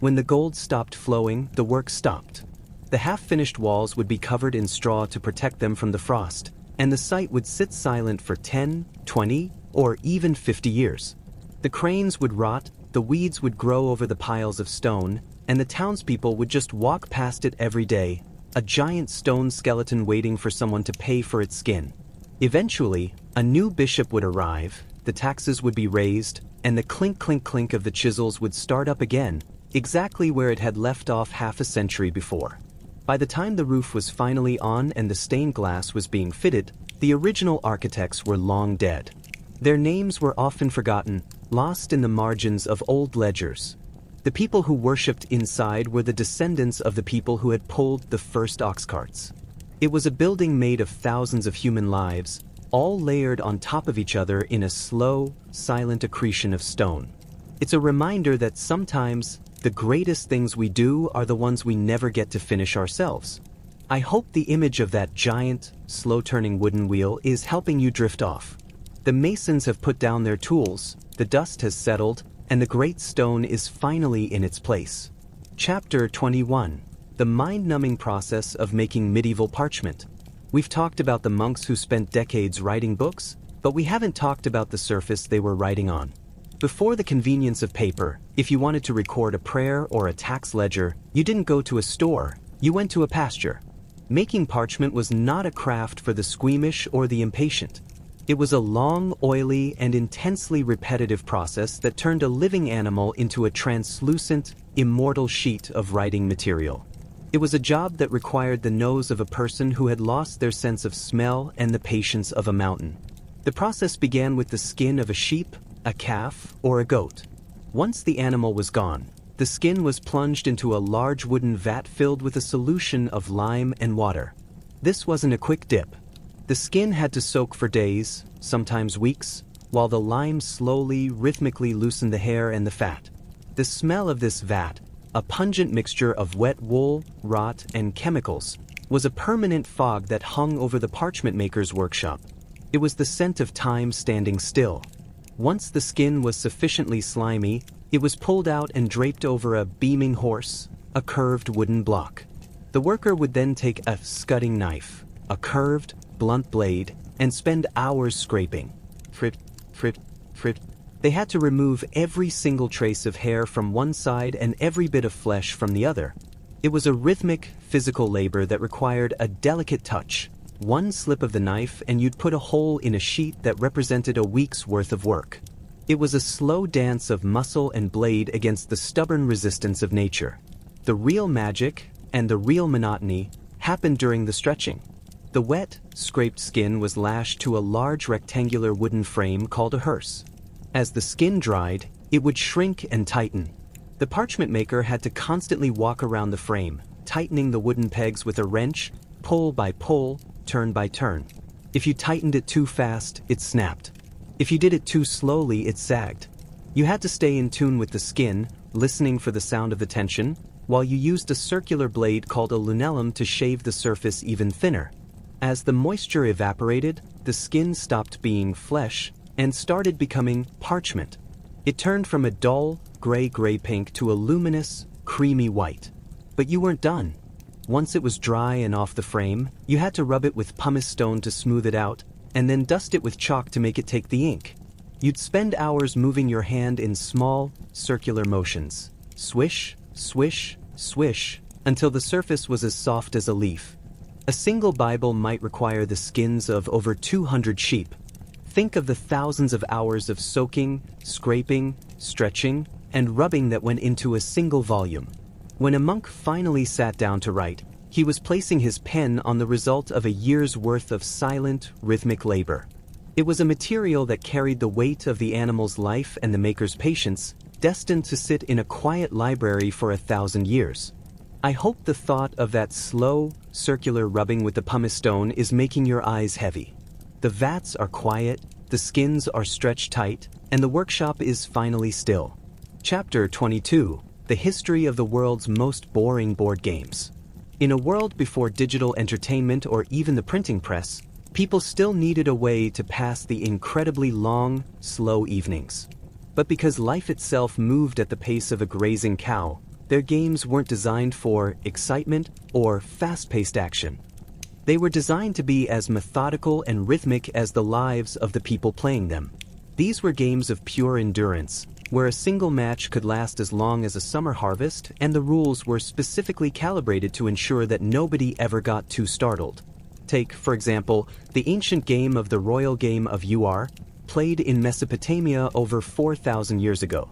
When the gold stopped flowing, the work stopped. The half-finished walls would be covered in straw to protect them from the frost, and the site would sit silent for 10, 20, or even 50 years. The cranes would rot, the weeds would grow over the piles of stone, and the townspeople would just walk past it every day, a giant stone skeleton waiting for someone to pay for its skin. Eventually, a new bishop would arrive, the taxes would be raised, and the clink-clink-clink of the chisels would start up again, exactly where it had left off half a century before. By the time the roof was finally on and the stained glass was being fitted, the original architects were long dead. Their names were often forgotten, lost in the margins of old ledgers. The people who worshipped inside were the descendants of the people who had pulled the first ox carts. It was a building made of thousands of human lives, all layered on top of each other in a slow, silent accretion of stone. It's a reminder that sometimes the greatest things we do are the ones we never get to finish ourselves. I hope the image of that giant, slow-turning wooden wheel is helping you drift off. The masons have put down their tools, the dust has settled, and the great stone is finally in its place. Chapter 21. The mind-numbing process of making medieval parchment. We've talked about the monks who spent decades writing books, but we haven't talked about the surface they were writing on. Before the convenience of paper, if you wanted to record a prayer or a tax ledger, you didn't go to a store, you went to a pasture. Making parchment was not a craft for the squeamish or the impatient. It was a long, oily, and intensely repetitive process that turned a living animal into a translucent, immortal sheet of writing material. It was a job that required the nose of a person who had lost their sense of smell and the patience of a mountain. The process began with the skin of a sheep, a calf, or a goat. Once the animal was gone, the skin was plunged into a large wooden vat filled with a solution of lime and water. This wasn't a quick dip. The skin had to soak for days, sometimes weeks, while the lime slowly, rhythmically loosened the hair and the fat. The smell of this vat, a pungent mixture of wet wool, rot, and chemicals, was a permanent fog that hung over the parchment maker's workshop. It was the scent of time standing still. Once the skin was sufficiently slimy, it was pulled out and draped over a beaming horse, a curved wooden block. The worker would then take a scutting knife, a curved, blunt blade, and spend hours scraping. Frit. They had to remove every single trace of hair from one side and every bit of flesh from the other. It was a rhythmic, physical labor that required a delicate touch. One slip of the knife and you'd put a hole in a sheet that represented a week's worth of work. It was a slow dance of muscle and blade against the stubborn resistance of nature. The real magic, and the real monotony, happened during the stretching. The wet, scraped skin was lashed to a large rectangular wooden frame called a hearse. As the skin dried, it would shrink and tighten. The parchment maker had to constantly walk around the frame, tightening the wooden pegs with a wrench, pull by pull, turn by turn. If you tightened it too fast, it snapped. If you did it too slowly, it sagged. You had to stay in tune with the skin, listening for the sound of the tension, while you used a circular blade called a lunellum to shave the surface even thinner. As the moisture evaporated, the skin stopped being flesh and started becoming parchment. It turned from a dull, gray pink to a luminous, creamy white. But you weren't done. Once it was dry and off the frame, you had to rub it with pumice stone to smooth it out, and then dust it with chalk to make it take the ink. You'd spend hours moving your hand in small, circular motions. Swish, swish, swish, until the surface was as soft as a leaf. A single Bible might require the skins of over 200 sheep. Think of the thousands of hours of soaking, scraping, stretching, and rubbing that went into a single volume. When a monk finally sat down to write, he was placing his pen on the result of a year's worth of silent, rhythmic labor. It was a material that carried the weight of the animal's life and the maker's patience, destined to sit in a quiet library for 1,000 years. I hope the thought of that slow, circular rubbing with the pumice stone is making your eyes heavy. The vats are quiet, the skins are stretched tight, and the workshop is finally still. Chapter 22: The History of the World's Most Boring Board Games. In a world before digital entertainment or even the printing press, people still needed a way to pass the incredibly long, slow evenings. But because life itself moved at the pace of a grazing cow, their games weren't designed for excitement or fast-paced action. They were designed to be as methodical and rhythmic as the lives of the people playing them. These were games of pure endurance, where a single match could last as long as a summer harvest, and the rules were specifically calibrated to ensure that nobody ever got too startled. Take, for example, the ancient game of the royal game of Whorl, played in Mesopotamia over 4,000 years ago.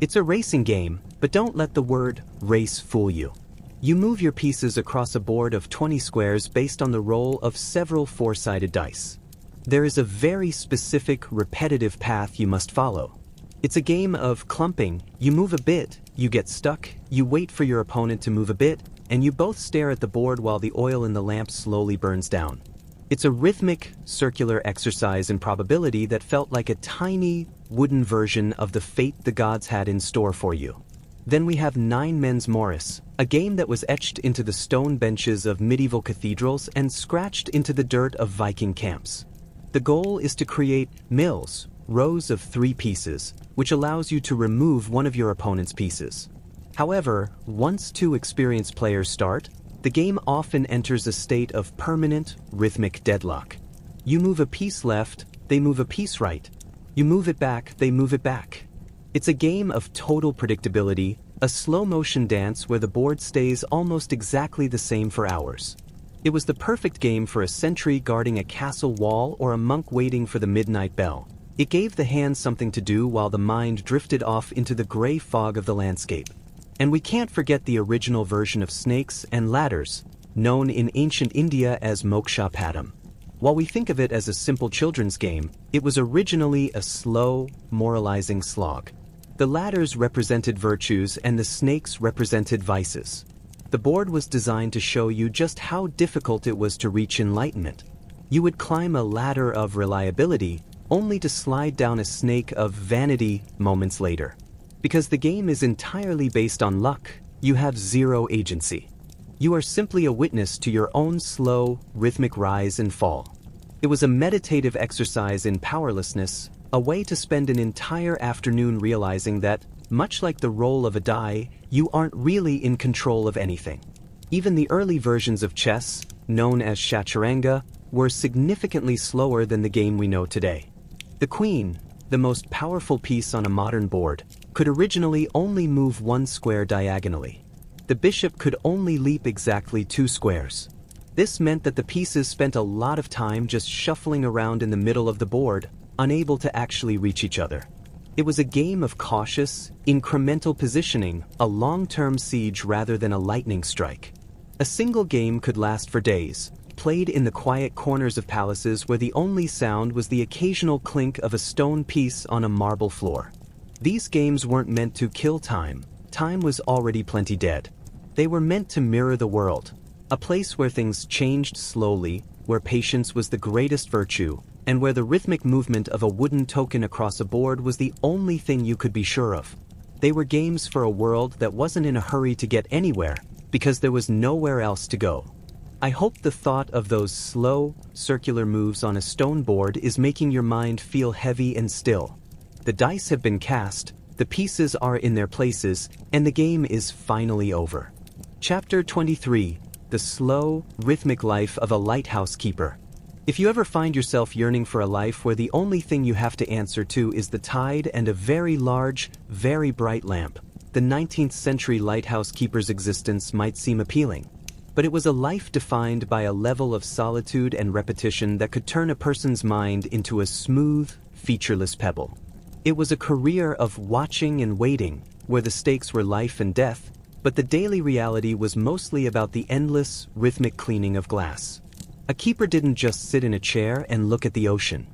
It's a racing game, but don't let the word race fool you. You move your pieces across a board of 20 squares based on the roll of several four-sided dice. There is a very specific, repetitive path you must follow. It's a game of clumping. You move a bit, you get stuck, you wait for your opponent to move a bit, and you both stare at the board while the oil in the lamp slowly burns down. It's a rhythmic, circular exercise in probability that felt like a tiny, wooden version of the fate the gods had in store for you. Then we have Nine Men's Morris, a game that was etched into the stone benches of medieval cathedrals and scratched into the dirt of Viking camps. The goal is to create mills, rows of 3 pieces, which allows you to remove one of your opponent's pieces. However, once 2 experienced players start, the game often enters a state of permanent, rhythmic deadlock. You move a piece left, they move a piece right. You move it back, they move it back. It's a game of total predictability, a slow-motion dance where the board stays almost exactly the same for hours. It was the perfect game for a sentry guarding a castle wall or a monk waiting for the midnight bell. It gave the hand something to do while the mind drifted off into the gray fog of the landscape. And we can't forget the original version of Snakes and Ladders, known in ancient India as Moksha Padam. While we think of it as a simple children's game, it was originally a slow, moralizing slog. The ladders represented virtues and the snakes represented vices. The board was designed to show you just how difficult it was to reach enlightenment. You would climb a ladder of reliability, only to slide down a snake of vanity moments later. Because the game is entirely based on luck, you have zero agency. You are simply a witness to your own slow, rhythmic rise and fall. It was a meditative exercise in powerlessness, a way to spend an entire afternoon realizing that, much like the roll of a die, you aren't really in control of anything. Even the early versions of chess, known as chaturanga, were significantly slower than the game we know today. The queen, the most powerful piece on a modern board, could originally only move 1 square diagonally. The bishop could only leap exactly 2 squares. This meant that the pieces spent a lot of time just shuffling around in the middle of the board, unable to actually reach each other. It was a game of cautious, incremental positioning, a long-term siege rather than a lightning strike. A single game could last for days, played in the quiet corners of palaces where the only sound was the occasional clink of a stone piece on a marble floor. These games weren't meant to kill time. Time was already plenty dead. They were meant to mirror the world, a place where things changed slowly, where patience was the greatest virtue, and where the rhythmic movement of a wooden token across a board was the only thing you could be sure of. They were games for a world that wasn't in a hurry to get anywhere, because there was nowhere else to go. I hope the thought of those slow, circular moves on a stone board is making your mind feel heavy and still. The dice have been cast, the pieces are in their places, and the game is finally over. Chapter 23: The Slow, Rhythmic Life of a Lighthouse Keeper. If you ever find yourself yearning for a life where the only thing you have to answer to is the tide and a very large, very bright lamp, the 19th century lighthouse keeper's existence might seem appealing. But it was a life defined by a level of solitude and repetition that could turn a person's mind into a smooth, featureless pebble. It was a career of watching and waiting, where the stakes were life and death, but the daily reality was mostly about the endless, rhythmic cleaning of glass. A keeper didn't just sit in a chair and look at the ocean.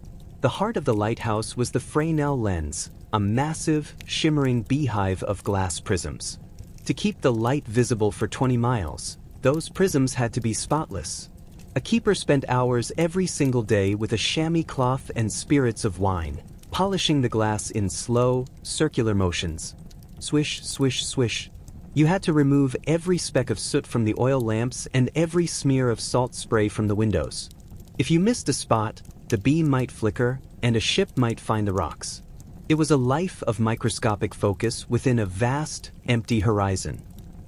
The heart of the lighthouse was the Fresnel lens, a massive, shimmering beehive of glass prisms. To keep the light visible for 20 miles, those prisms had to be spotless. A keeper spent hours every single day with a chamois cloth and spirits of wine, polishing the glass in slow, circular motions. Swish, swish, swish. You had to remove every speck of soot from the oil lamps and every smear of salt spray from the windows. If you missed a spot, the beam might flicker, and a ship might find the rocks. It was a life of microscopic focus within a vast, empty horizon.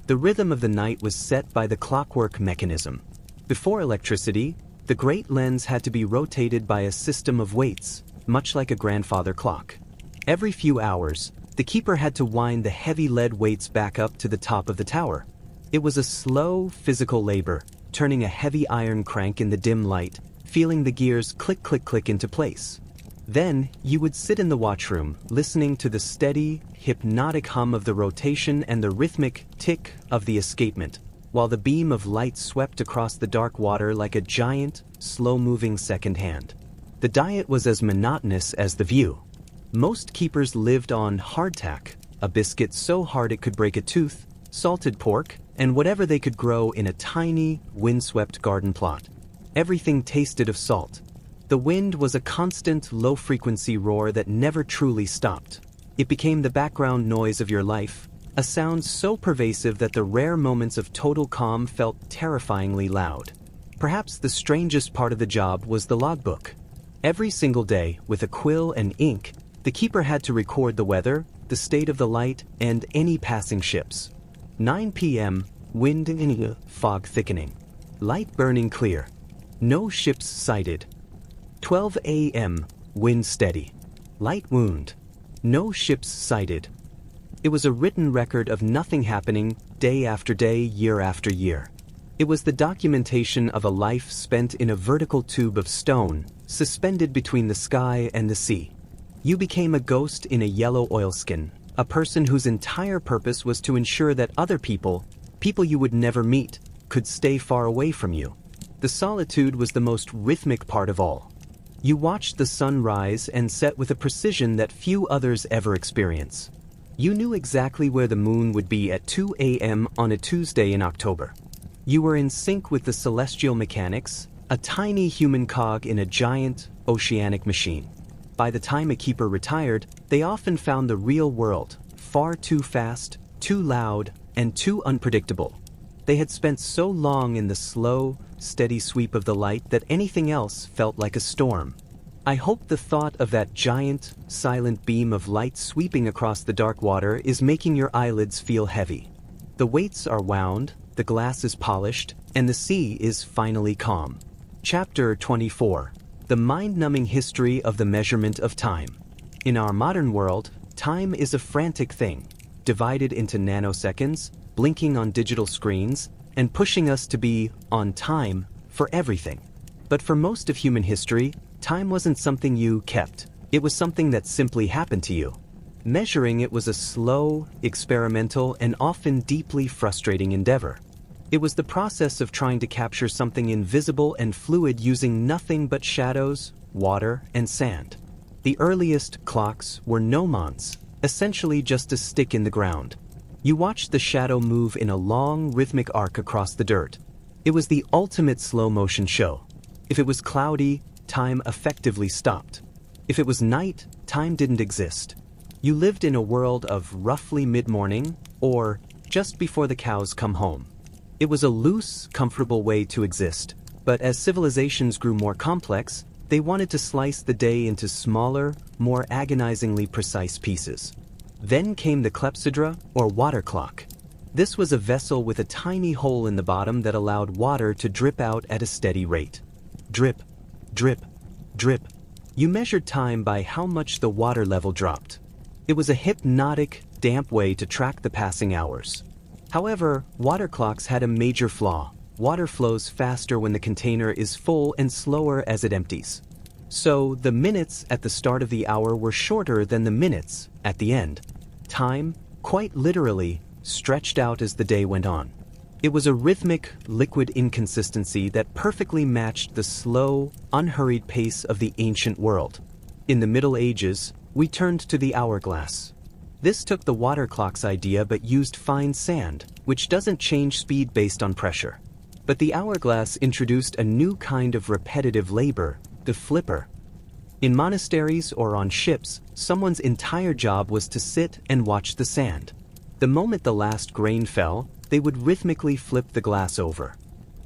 The rhythm of the night was set by the clockwork mechanism. Before electricity, the great lens had to be rotated by a system of weights, much like a grandfather clock. Every few hours, the keeper had to wind the heavy lead weights back up to the top of the tower. It was a slow, physical labor, turning a heavy iron crank in the dim light, feeling the gears click click click into place. Then, you would sit in the watchroom, listening to the steady, hypnotic hum of the rotation and the rhythmic tick of the escapement, while the beam of light swept across the dark water like a giant, slow-moving second hand. The diet was as monotonous as the view. Most keepers lived on hardtack, a biscuit so hard it could break a tooth, salted pork, and whatever they could grow in a tiny, windswept garden plot. Everything tasted of salt. The wind was a constant, low-frequency roar that never truly stopped. It became the background noise of your life, a sound so pervasive that the rare moments of total calm felt terrifyingly loud. Perhaps the strangest part of the job was the logbook. Every single day, with a quill and ink, the keeper had to record the weather, the state of the light, and any passing ships. 9 p.m., wind and fog thickening. Light burning clear. No ships sighted. 12 a.m., wind steady. Light wound. No ships sighted. It was a written record of nothing happening, day after day, year after year. It was the documentation of a life spent in a vertical tube of stone, suspended between the sky and the sea. You became a ghost in a yellow oilskin, a person whose entire purpose was to ensure that other people you would never meet, could stay far away from you. The solitude was the most rhythmic part of all. You watched the sun rise and set with a precision that few others ever experience. You knew exactly where the moon would be at 2 a.m. on a Tuesday in October. You were in sync with the celestial mechanics, a tiny human cog in a giant, oceanic machine. By the time a keeper retired, they often found the real world far too fast, too loud, and too unpredictable. They had spent so long in the slow, steady sweep of the light that anything else felt like a storm. I hope the thought of that giant, silent beam of light sweeping across the dark water is making your eyelids feel heavy. The weights are wound, the glass is polished, and the sea is finally calm. Chapter 24: The mind-numbing history of the measurement of time. In our modern world, time is a frantic thing, divided into nanoseconds, blinking on digital screens, and pushing us to be on time for everything. But for most of human history, time wasn't something you kept. It was something that simply happened to you. Measuring it was a slow, experimental, and often deeply frustrating endeavor. It was the process of trying to capture something invisible and fluid using nothing but shadows, water, and sand. The earliest clocks were gnomons, essentially just a stick in the ground. You watched the shadow move in a long, rhythmic arc across the dirt. It was the ultimate slow-motion show. If it was cloudy, time effectively stopped. If it was night, time didn't exist. You lived in a world of roughly mid-morning, or just before the cows come home. It was a loose, comfortable way to exist, but as civilizations grew more complex, they wanted to slice the day into smaller, more agonizingly precise pieces. Then came the clepsydra, or water clock. This was a vessel with a tiny hole in the bottom that allowed water to drip out at a steady rate. Drip, drip, drip. You measured time by how much the water level dropped. It was a hypnotic, damp way to track the passing hours. However, water clocks had a major flaw. Water flows faster when the container is full and slower as it empties. So, the minutes at the start of the hour were shorter than the minutes at the end. Time, quite literally, stretched out as the day went on. It was a rhythmic, liquid inconsistency that perfectly matched the slow, unhurried pace of the ancient world. In the Middle Ages, we turned to the hourglass. This took the water clock's idea but used fine sand, which doesn't change speed based on pressure. But the hourglass introduced a new kind of repetitive labor, the flipper. In monasteries or on ships, someone's entire job was to sit and watch the sand. The moment the last grain fell, they would rhythmically flip the glass over.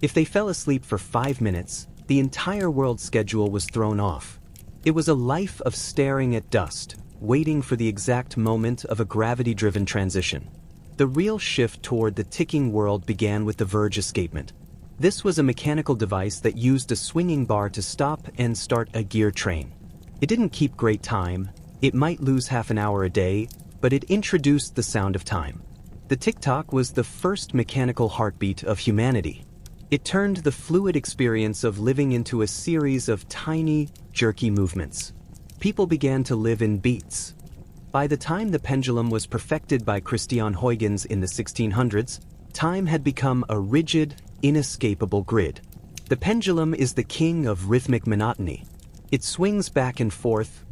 If they fell asleep for 5 minutes, the entire world's schedule was thrown off. It was a life of staring at dust, waiting for the exact moment of a gravity-driven transition. The real shift toward the ticking world began with the verge escapement. This was a mechanical device that used a swinging bar to stop and start a gear train. It didn't keep great time, it might lose half an hour a day, but it introduced the sound of time. The tick-tock was the first mechanical heartbeat of humanity. It turned the fluid experience of living into a series of tiny, jerky movements. People began to live in beats. By the time the pendulum was perfected by Christian Huygens in the 1600s, time had become a rigid, inescapable grid. The pendulum is the king of rhythmic monotony. It swings back and forth,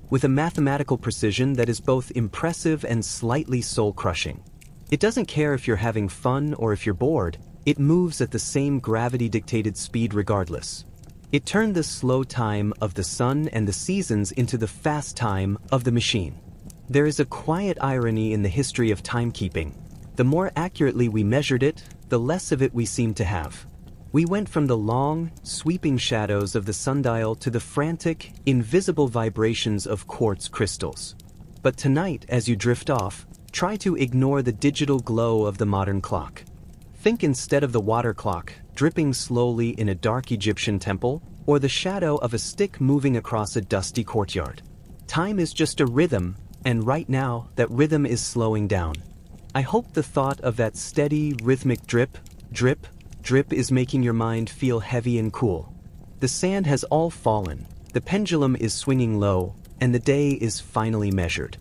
with a mathematical precision that is both impressive and slightly soul-crushing. It doesn't care if you're having fun or if you're bored, it moves at the same gravity-dictated speed regardless. It turned the slow time of the sun and the seasons into the fast time of the machine. There is a quiet irony in the history of timekeeping. The more accurately we measured it, the less of it we seemed to have. We went from the long, sweeping shadows of the sundial to the frantic, invisible vibrations of quartz crystals. But tonight, as you drift off, try to ignore the digital glow of the modern clock. Think instead of the water clock, dripping slowly in a dark Egyptian temple, or the shadow of a stick moving across a dusty courtyard. Time is just a rhythm, and right now, that rhythm is slowing down. I hope the thought of that steady, rhythmic drip, drip, drip is making your mind feel heavy and cool. The sand has all fallen, the pendulum is swinging low, and the day is finally measured.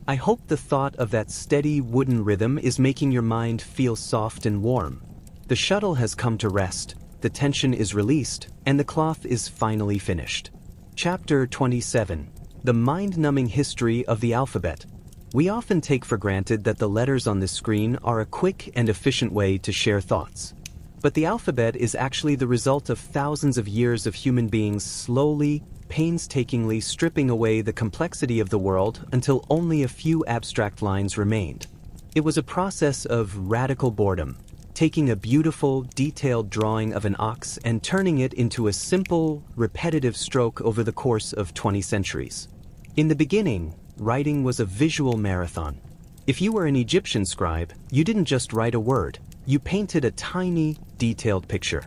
I hope the thought of that steady wooden rhythm is making your mind feel soft and warm. The shuttle has come to rest, the tension is released, and the cloth is finally finished. Chapter 27. The Mind-Numbing History of the Alphabet. We often take for granted that the letters on this screen are a quick and efficient way to share thoughts. But the alphabet is actually the result of thousands of years of human beings slowly, painstakingly stripping away the complexity of the world until only a few abstract lines remained. It was a process of radical boredom, taking a beautiful, detailed drawing of an ox and turning it into a simple, repetitive stroke over the course of 20 centuries. In the beginning, writing was a visual marathon. If you were an Egyptian scribe, you didn't just write a word. You painted a tiny, detailed picture.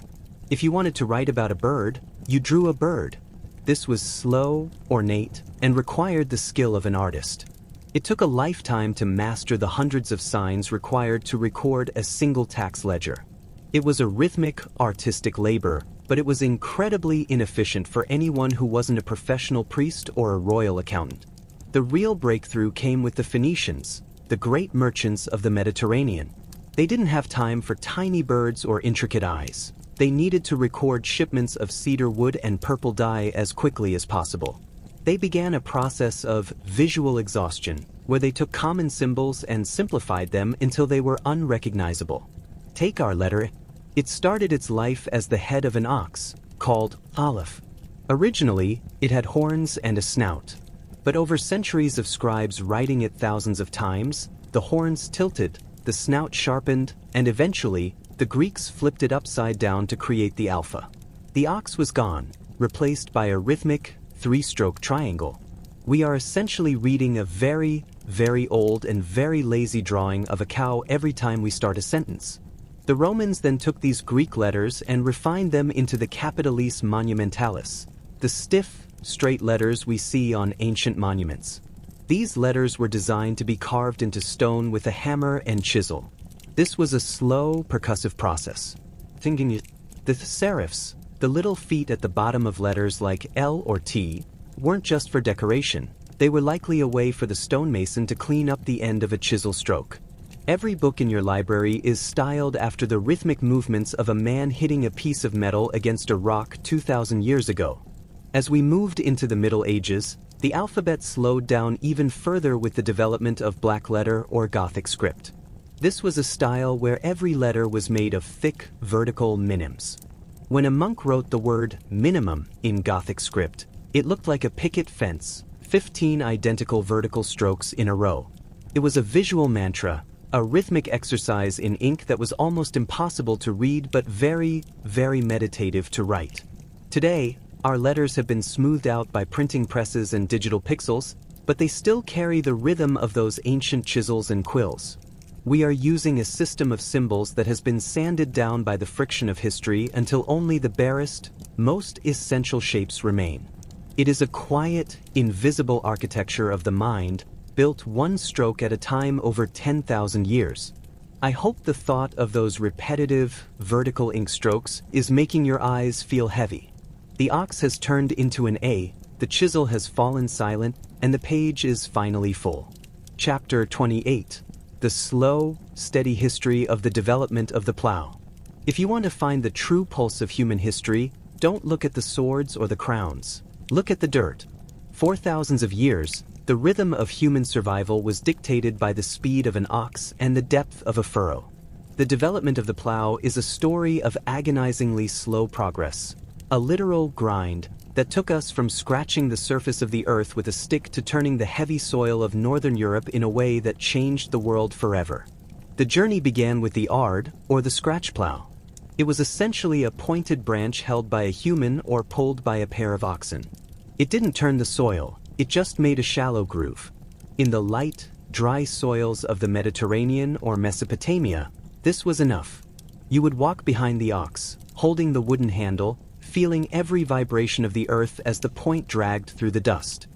If you wanted to write about a bird, you drew a bird. This was slow, ornate, and required the skill of an artist. It took a lifetime to master the hundreds of signs required to record a single tax ledger. It was a rhythmic, artistic labor, but it was incredibly inefficient for anyone who wasn't a professional priest or a royal accountant. The real breakthrough came with the Phoenicians, the great merchants of the Mediterranean. They didn't have time for tiny birds or intricate eyes. They needed to record shipments of cedar wood and purple dye as quickly as possible. They began a process of visual exhaustion, where they took common symbols and simplified them until they were unrecognizable. Take our letter. It started its life as the head of an ox, called Aleph. Originally, it had horns and a snout. But over centuries of scribes writing it thousands of times, the horns tilted, the snout sharpened, and eventually, the Greeks flipped it upside down to create the alpha. The ox was gone, replaced by a rhythmic, three-stroke triangle. We are essentially reading a very, very old and very lazy drawing of a cow every time we start a sentence. The Romans then took these Greek letters and refined them into the capitalis monumentalis, the stiff, straight letters we see on ancient monuments. These letters were designed to be carved into stone with a hammer and chisel. This was a slow, percussive process. The serifs, the little feet at the bottom of letters like L or T, weren't just for decoration. They were likely a way for the stonemason to clean up the end of a chisel stroke. Every book in your library is styled after the rhythmic movements of a man hitting a piece of metal against a rock 2,000 years ago. As we moved into the Middle Ages, the alphabet slowed down even further with the development of blackletter or Gothic script. This was a style where every letter was made of thick, vertical minims. When a monk wrote the word minimum in Gothic script, it looked like a picket fence, 15 identical vertical strokes in a row. It was a visual mantra, a rhythmic exercise in ink that was almost impossible to read but very, very meditative to write. Today, our letters have been smoothed out by printing presses and digital pixels, but they still carry the rhythm of those ancient chisels and quills. We are using a system of symbols that has been sanded down by the friction of history until only the barest, most essential shapes remain. It is a quiet, invisible architecture of the mind, built one stroke at a time over 10,000 years. I hope the thought of those repetitive, vertical ink strokes is making your eyes feel heavy. The ox has turned into an A, the chisel has fallen silent, and the page is finally full. Chapter 28. The slow, steady history of the development of the plow. If you want to find the true pulse of human history, don't look at the swords or the crowns. Look at the dirt. For thousands of years, the rhythm of human survival was dictated by the speed of an ox and the depth of a furrow. The development of the plow is a story of agonizingly slow progress, a literal grind that took us from scratching the surface of the earth with a stick to turning the heavy soil of northern Europe in a way that changed the world forever. The journey began with the ard, or the scratch plow. It was essentially a pointed branch held by a human or pulled by a pair of oxen. It didn't turn the soil, it just made a shallow groove. In the light, dry soils of the Mediterranean or Mesopotamia, this was enough. You would walk behind the ox, holding the wooden handle, feeling every vibration of the earth as the point dragged through the dust.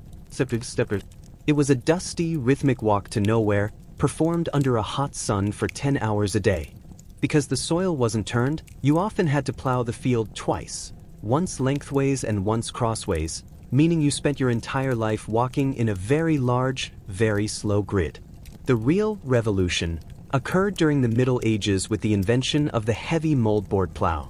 It was a dusty, rhythmic walk to nowhere, performed under a hot sun for 10 hours a day. Because the soil wasn't turned, you often had to plow the field twice, once lengthways and once crossways, meaning you spent your entire life walking in a very large, very slow grid. The real revolution occurred during the Middle Ages with the invention of the heavy moldboard plow.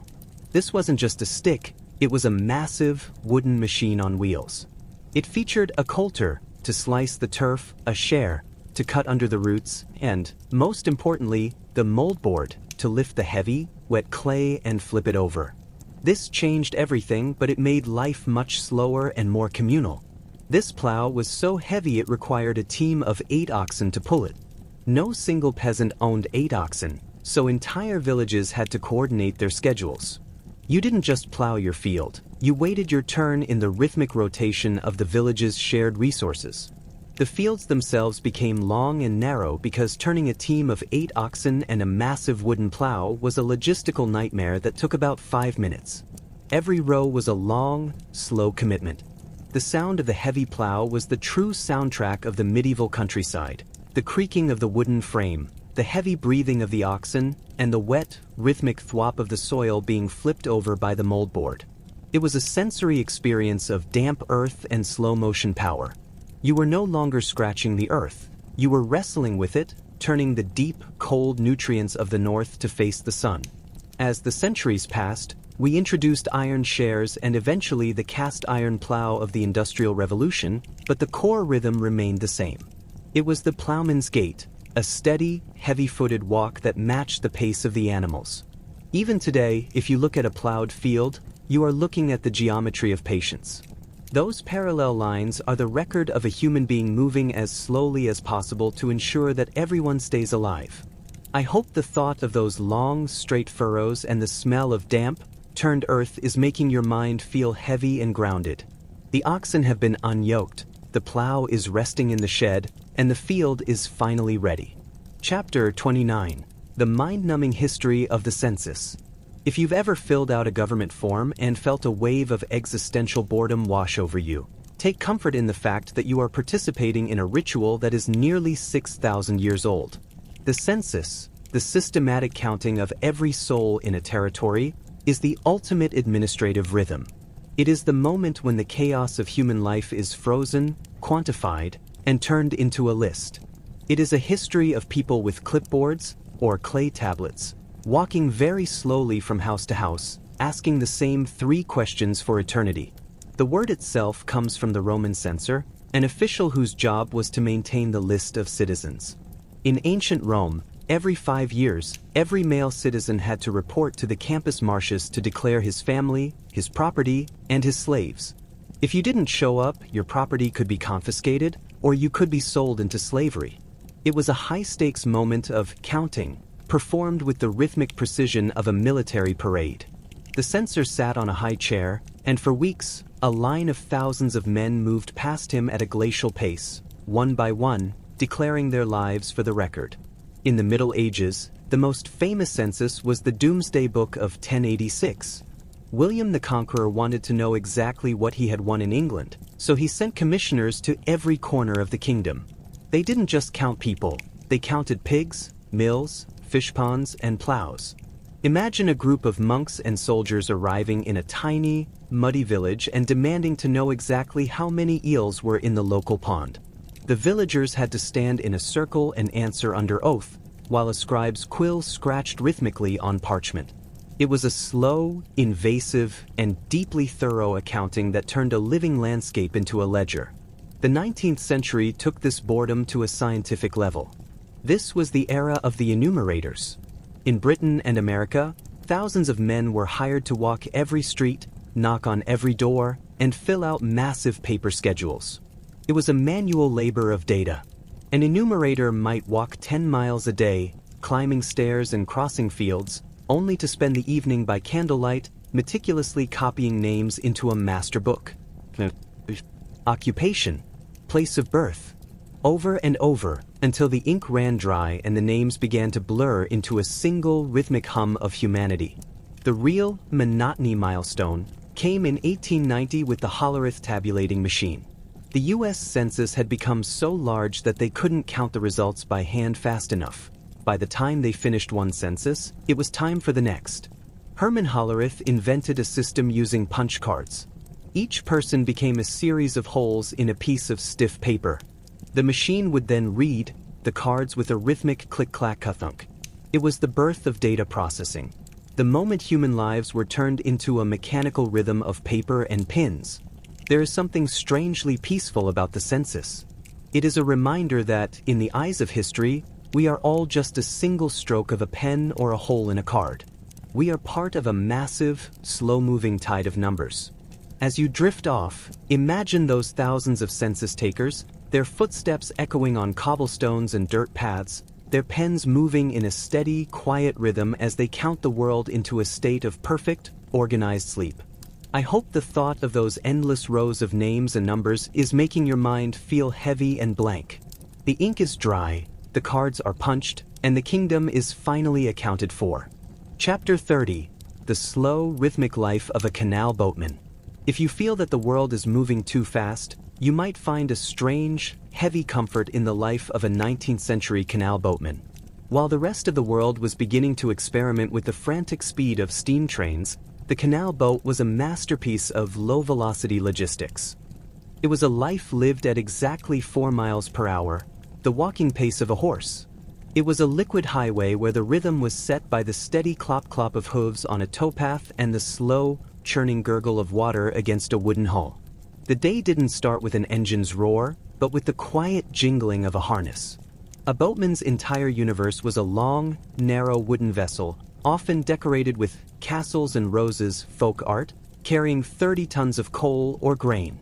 This wasn't just a stick, it was a massive, wooden machine on wheels. It featured a coulter to slice the turf, a share to cut under the roots, and, most importantly, the moldboard to lift the heavy, wet clay and flip it over. This changed everything, but it made life much slower and more communal. This plow was so heavy it required a team of 8 oxen to pull it. No single peasant owned 8 oxen, so entire villages had to coordinate their schedules. You didn't just plow your field, you waited your turn in the rhythmic rotation of the village's shared resources. The fields themselves became long and narrow because turning a team of 8 oxen and a massive wooden plow was a logistical nightmare that took about 5 minutes. Every row was a long, slow commitment. The sound of the heavy plow was the true soundtrack of the medieval countryside, the creaking of the wooden frame, the heavy breathing of the oxen, and the wet, rhythmic thwop of the soil being flipped over by the moldboard. It was a sensory experience of damp earth and slow-motion power. You were no longer scratching the earth. You were wrestling with it, turning the deep, cold nutrients of the north to face the sun. As the centuries passed, We introduced iron shares and eventually the cast iron plow of the Industrial Revolution, but the core rhythm remained the same. It was the plowman's gait, a steady, heavy-footed walk that matched the pace of the animals. Even today, if you look at a plowed field, you are looking at the geometry of patience. Those parallel lines are the record of a human being moving as slowly as possible to ensure that everyone stays alive. I hope the thought of those long, straight furrows and the smell of damp, turned earth is making your mind feel heavy and grounded. The oxen have been unyoked, the plow is resting in the shed, and the field is finally ready. Chapter 29. The Mind-Numbing History of the Census. If you've ever filled out a government form and felt a wave of existential boredom wash over you, take comfort in the fact that you are participating in a ritual that is nearly 6,000 years old. The census, the systematic counting of every soul in a territory, is the ultimate administrative rhythm. It is the moment when the chaos of human life is frozen, quantified, and turned into a list. It is a history of people with clipboards, or clay tablets, walking very slowly from house to house, asking the same 3 questions for eternity. The word itself comes from the Roman censor, an official whose job was to maintain the list of citizens. In ancient Rome, every 5 years, every male citizen had to report to the campus martius to declare his family, his property, and his slaves. If you didn't show up, your property could be confiscated, or you could be sold into slavery. It was a high-stakes moment of counting, performed with the rhythmic precision of a military parade. The censor sat on a high chair, and for weeks, a line of thousands of men moved past him at a glacial pace, one by one, declaring their lives for the record. In the Middle Ages, the most famous census was the Doomsday Book of 1086. William the Conqueror wanted to know exactly what he had won in England, so he sent commissioners to every corner of the kingdom. They didn't just count people, they counted pigs, mills, fish ponds, and plows. Imagine a group of monks and soldiers arriving in a tiny, muddy village and demanding to know exactly how many eels were in the local pond. The villagers had to stand in a circle and answer under oath, while a scribe's quill scratched rhythmically on parchment. It was a slow, invasive, and deeply thorough accounting that turned a living landscape into a ledger. The 19th century took this boredom to a scientific level. This was the era of the enumerators. In Britain and America, thousands of men were hired to walk every street, knock on every door, and fill out massive paper schedules. It was a manual labor of data. An enumerator might walk 10 miles a day, climbing stairs and crossing fields, only to spend the evening by candlelight, meticulously copying names into a master book. Occupation, place of birth, over and over, until the ink ran dry and the names began to blur into a single rhythmic hum of humanity. The real monotony milestone came in 1890 with the Hollerith tabulating machine. The U.S. Census had become so large that they couldn't count the results by hand fast enough. By the time they finished one census, it was time for the next. Herman Hollerith invented a system using punch cards. Each person became a series of holes in a piece of stiff paper. The machine would then read the cards with a rhythmic click-clack-thunk. It was the birth of data processing. The moment human lives were turned into a mechanical rhythm of paper and pins. There is something strangely peaceful about the census. It is a reminder that, in the eyes of history, we are all just a single stroke of a pen or a hole in a card. We are part of a massive, slow-moving tide of numbers. As you drift off, imagine those thousands of census takers, their footsteps echoing on cobblestones and dirt paths, their pens moving in a steady, quiet rhythm as they count the world into a state of perfect, organized sleep. I hope the thought of those endless rows of names and numbers is making your mind feel heavy and blank. The ink is dry, the cards are punched, and the kingdom is finally accounted for. Chapter 30. The Slow, Rhythmic Life of a Canal Boatman. If you feel that the world is moving too fast, you might find a strange, heavy comfort in the life of a 19th century canal boatman. While the rest of the world was beginning to experiment with the frantic speed of steam trains, the canal boat was a masterpiece of low-velocity logistics. It was a life lived at exactly 4 miles per hour, the walking pace of a horse. It was a liquid highway where the rhythm was set by the steady clop-clop of hooves on a towpath and the slow, churning gurgle of water against a wooden hull. The day didn't start with an engine's roar, but with the quiet jingling of a harness. A boatman's entire universe was a long, narrow wooden vessel, often decorated with castles and roses folk art, carrying 30 tons of coal or grain.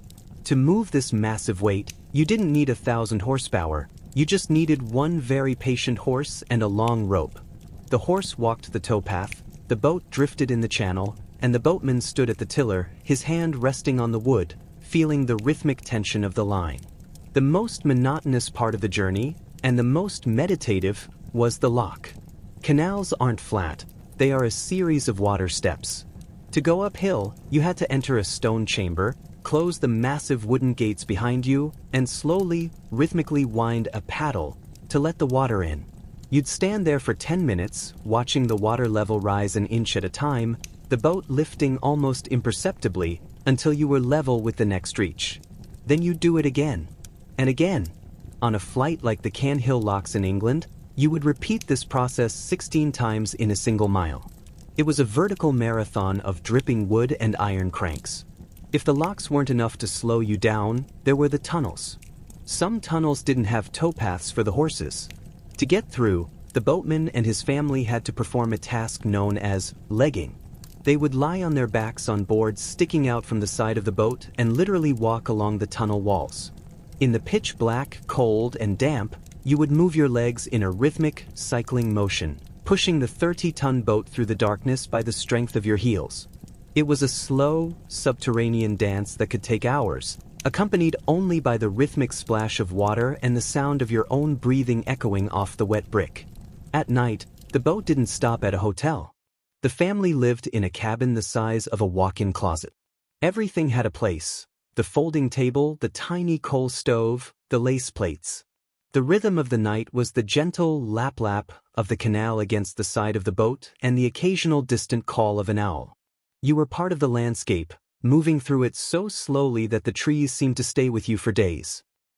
To move this massive weight, you didn't need 1,000 horsepower. You just needed one very patient horse and a long rope. The horse walked the towpath, the boat drifted in the channel, and the boatman stood at the tiller, his hand resting on the wood, feeling the rhythmic tension of the line. The most monotonous part of the journey, and the most meditative, was the lock. Canals aren't flat, they are a series of water steps. To go uphill, you had to enter a stone chamber, close the massive wooden gates behind you, and slowly, rhythmically wind a paddle to let the water in. You'd stand there for 10 minutes, watching the water level rise an inch at a time, the boat lifting almost imperceptibly until you were level with the next reach. Then you'd do it again, and again. On a flight like the Can Hill locks in England, you would repeat this process 16 times in a single mile. It was a vertical marathon of dripping wood and iron cranks. If the locks weren't enough to slow you down, there were the tunnels. Some tunnels didn't have towpaths for the horses. To get through, the boatman and his family had to perform a task known as legging. They would lie on their backs on boards sticking out from the side of the boat and literally walk along the tunnel walls. In the pitch black, cold, and damp, you would move your legs in a rhythmic, cycling motion, pushing the 30-ton boat through the darkness by the strength of your heels. It was a slow, subterranean dance that could take hours, accompanied only by the rhythmic splash of water and the sound of your own breathing echoing off the wet brick. At night, the boat didn't stop at a hotel. The family lived in a cabin the size of a walk-in closet. Everything had a place: the folding table, the tiny coal stove, the lace plates. The rhythm of the night was the gentle lap-lap of the canal against the side of the boat and the occasional distant call of an owl. You were part of the landscape, moving through it so slowly that the trees seemed to stay with you for days.